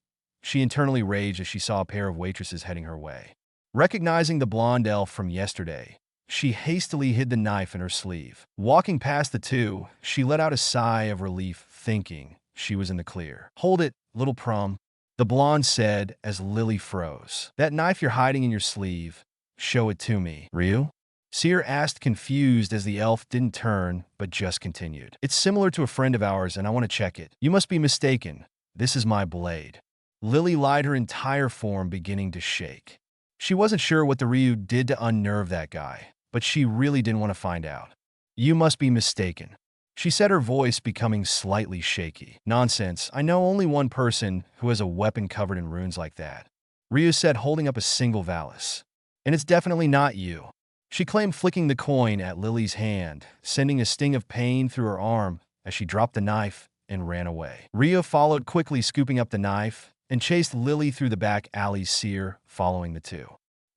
Speaker 1: She internally raged as she saw a pair of waitresses heading her way. Recognizing the blonde elf from yesterday, she hastily hid the knife in her sleeve. Walking past the two, she let out a sigh of relief, thinking she was in the clear. Hold it, little prum, the blonde said as Lily froze. That knife you're hiding in your sleeve, show it to me. Ryu? Seer asked, confused as the elf didn't turn, but just continued. It's similar to a friend of ours, and I want to check it. You must be mistaken. This is my blade. Lily lied, her entire form beginning to shake. She wasn't sure what the Ryu did to unnerve that guy, but she really didn't want to find out. You must be mistaken, she said, her voice becoming slightly shaky. Nonsense. I know only one person who has a weapon covered in runes like that, Ryu said, holding up a single Valis. And it's definitely not you, she claimed, flicking the coin at Lily's hand, sending a sting of pain through her arm as she dropped the knife and ran away. Ryu followed quickly, scooping up the knife, and chased Lily through the back alleys, Seer following the two.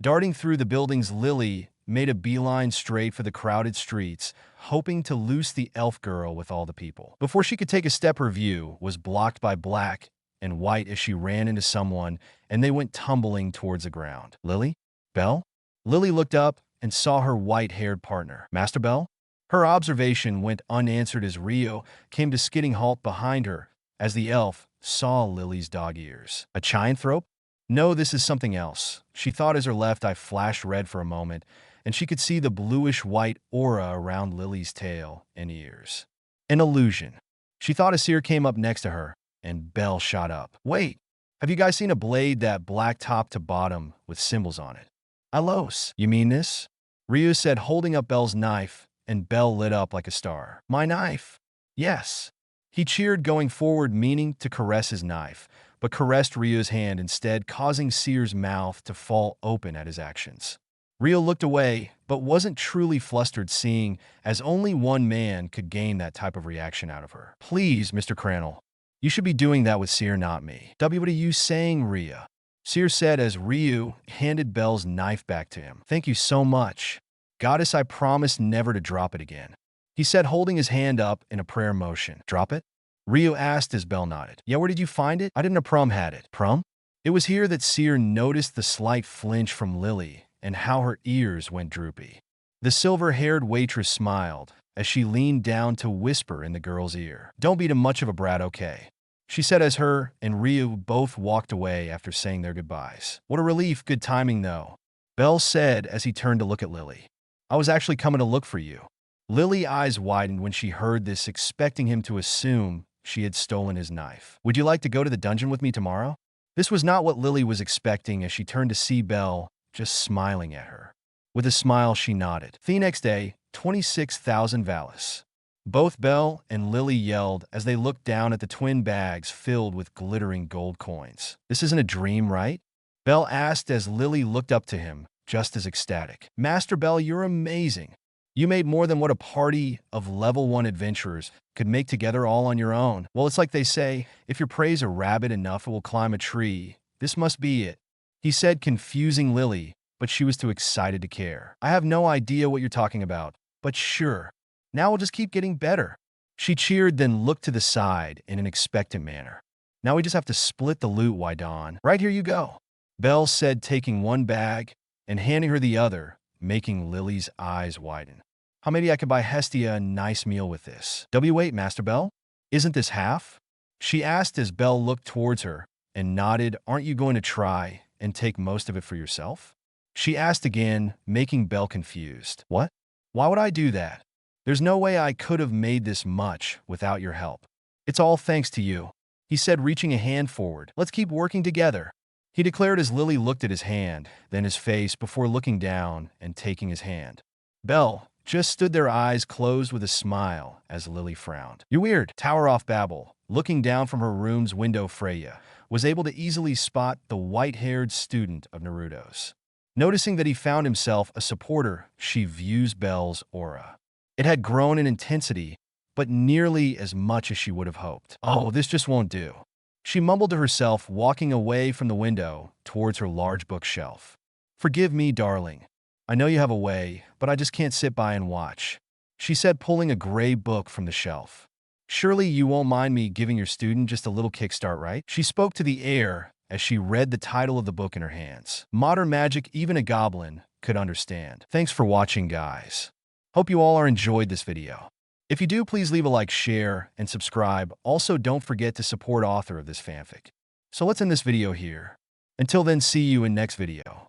Speaker 1: Darting through the buildings, Lily made a beeline straight for the crowded streets, hoping to loose the elf girl with all the people. Before she could take a step, her view was blocked by black and white as she ran into someone, and they went tumbling towards the ground. Lily? Belle? Lily looked up and saw her white-haired partner. Master Belle? Her observation went unanswered as Rio came to skidding halt behind her as the elf saw Lily's dog ears. A Chianthrope? No, this is something else. She thought as her left eye flashed red for a moment, and she could see the bluish-white aura around Lily's tail and ears. An illusion. She thought a seer came up next to her, and Belle shot up. Wait, have you guys seen a blade that black top to bottom with symbols on it? Alos, you mean this? Ryu said, holding up Belle's knife, and Belle lit up like a star. My knife? Yes. He cheered, going forward, meaning to caress his knife, but caressed Ryu's hand instead, causing Seer's mouth to fall open at his actions. Ryu looked away, but wasn't truly flustered, seeing as only one man could gain that type of reaction out of her. Please, Mr. Crannel, you should be doing that with Seer, not me. What are you saying, Ryu? Seer said as Ryu handed Belle's knife back to him. Thank you so much. Goddess, I promise never to drop it again. He said, holding his hand up in a prayer motion. Drop it? Ryu asked as Belle nodded. Yeah, where did you find it? I didn't know Prum had it. Prum? It was here that Seer noticed the slight flinch from Lily and how her ears went droopy. The silver-haired waitress smiled as she leaned down to whisper in the girl's ear. Don't be too much of a brat, okay? She said as her and Ryu both walked away after saying their goodbyes. What a relief, good timing though, Belle said as he turned to look at Lily. I was actually coming to look for you. Lily's eyes widened when she heard this, expecting him to assume she had stolen his knife. Would you like to go to the dungeon with me tomorrow? This was not what Lily was expecting as she turned to see Belle just smiling at her. With a smile, she nodded. The next day, 26,000 Valis. Both Belle and Lily yelled as they looked down at the twin bags filled with glittering gold coins. This isn't a dream, right? Belle asked as Lily looked up to him, just as ecstatic. Master Belle, you're amazing. You made more than what a party of level 1 adventurers could make together all on your own. Well, it's like they say, if you praise a rabbit enough, it will climb a tree. This must be it, he said, confusing Lily, but she was too excited to care. I have no idea what you're talking about, but sure. Now we'll just keep getting better. She cheered, then looked to the side in an expectant manner. Now we just have to split the loot, why Dawn? Right, here you go, Belle said, taking one bag and handing her the other, making Lily's eyes widen. How maybe I could buy Hestia a nice meal with this? Wait, Master Belle? Isn't this half? She asked as Belle looked towards her and nodded. Aren't you going to try and take most of it for yourself? She asked again, making Belle confused. What? Why would I do that? There's no way I could have made this much without your help. It's all thanks to you, he said, reaching a hand forward. Let's keep working together, he declared as Lily looked at his hand, then his face, before looking down and taking his hand. Belle just stood there, eyes closed, with a smile as Lily frowned. You're weird. Tower off Babel. Looking down from her room's window, Freya was able to easily spot the white-haired student of Naruto's. Noticing that he found himself a supporter, she views Belle's aura. It had grown in intensity, but nearly as much as she would have hoped. Oh, this just won't do, she mumbled to herself, walking away from the window towards her large bookshelf. Forgive me, darling. I know you have a way, but I just can't sit by and watch, she said, pulling a gray book from the shelf. Surely you won't mind me giving your student just a little kickstart, right? She spoke to the air as she read the title of the book in her hands. Modern magic, even a goblin could understand. Thanks for watching, guys. Hope you all are enjoyed this video. If you do, please leave a like, share, and subscribe. Also, don't forget to support author of this fanfic. So let's end this video here. Until then, see you in next video.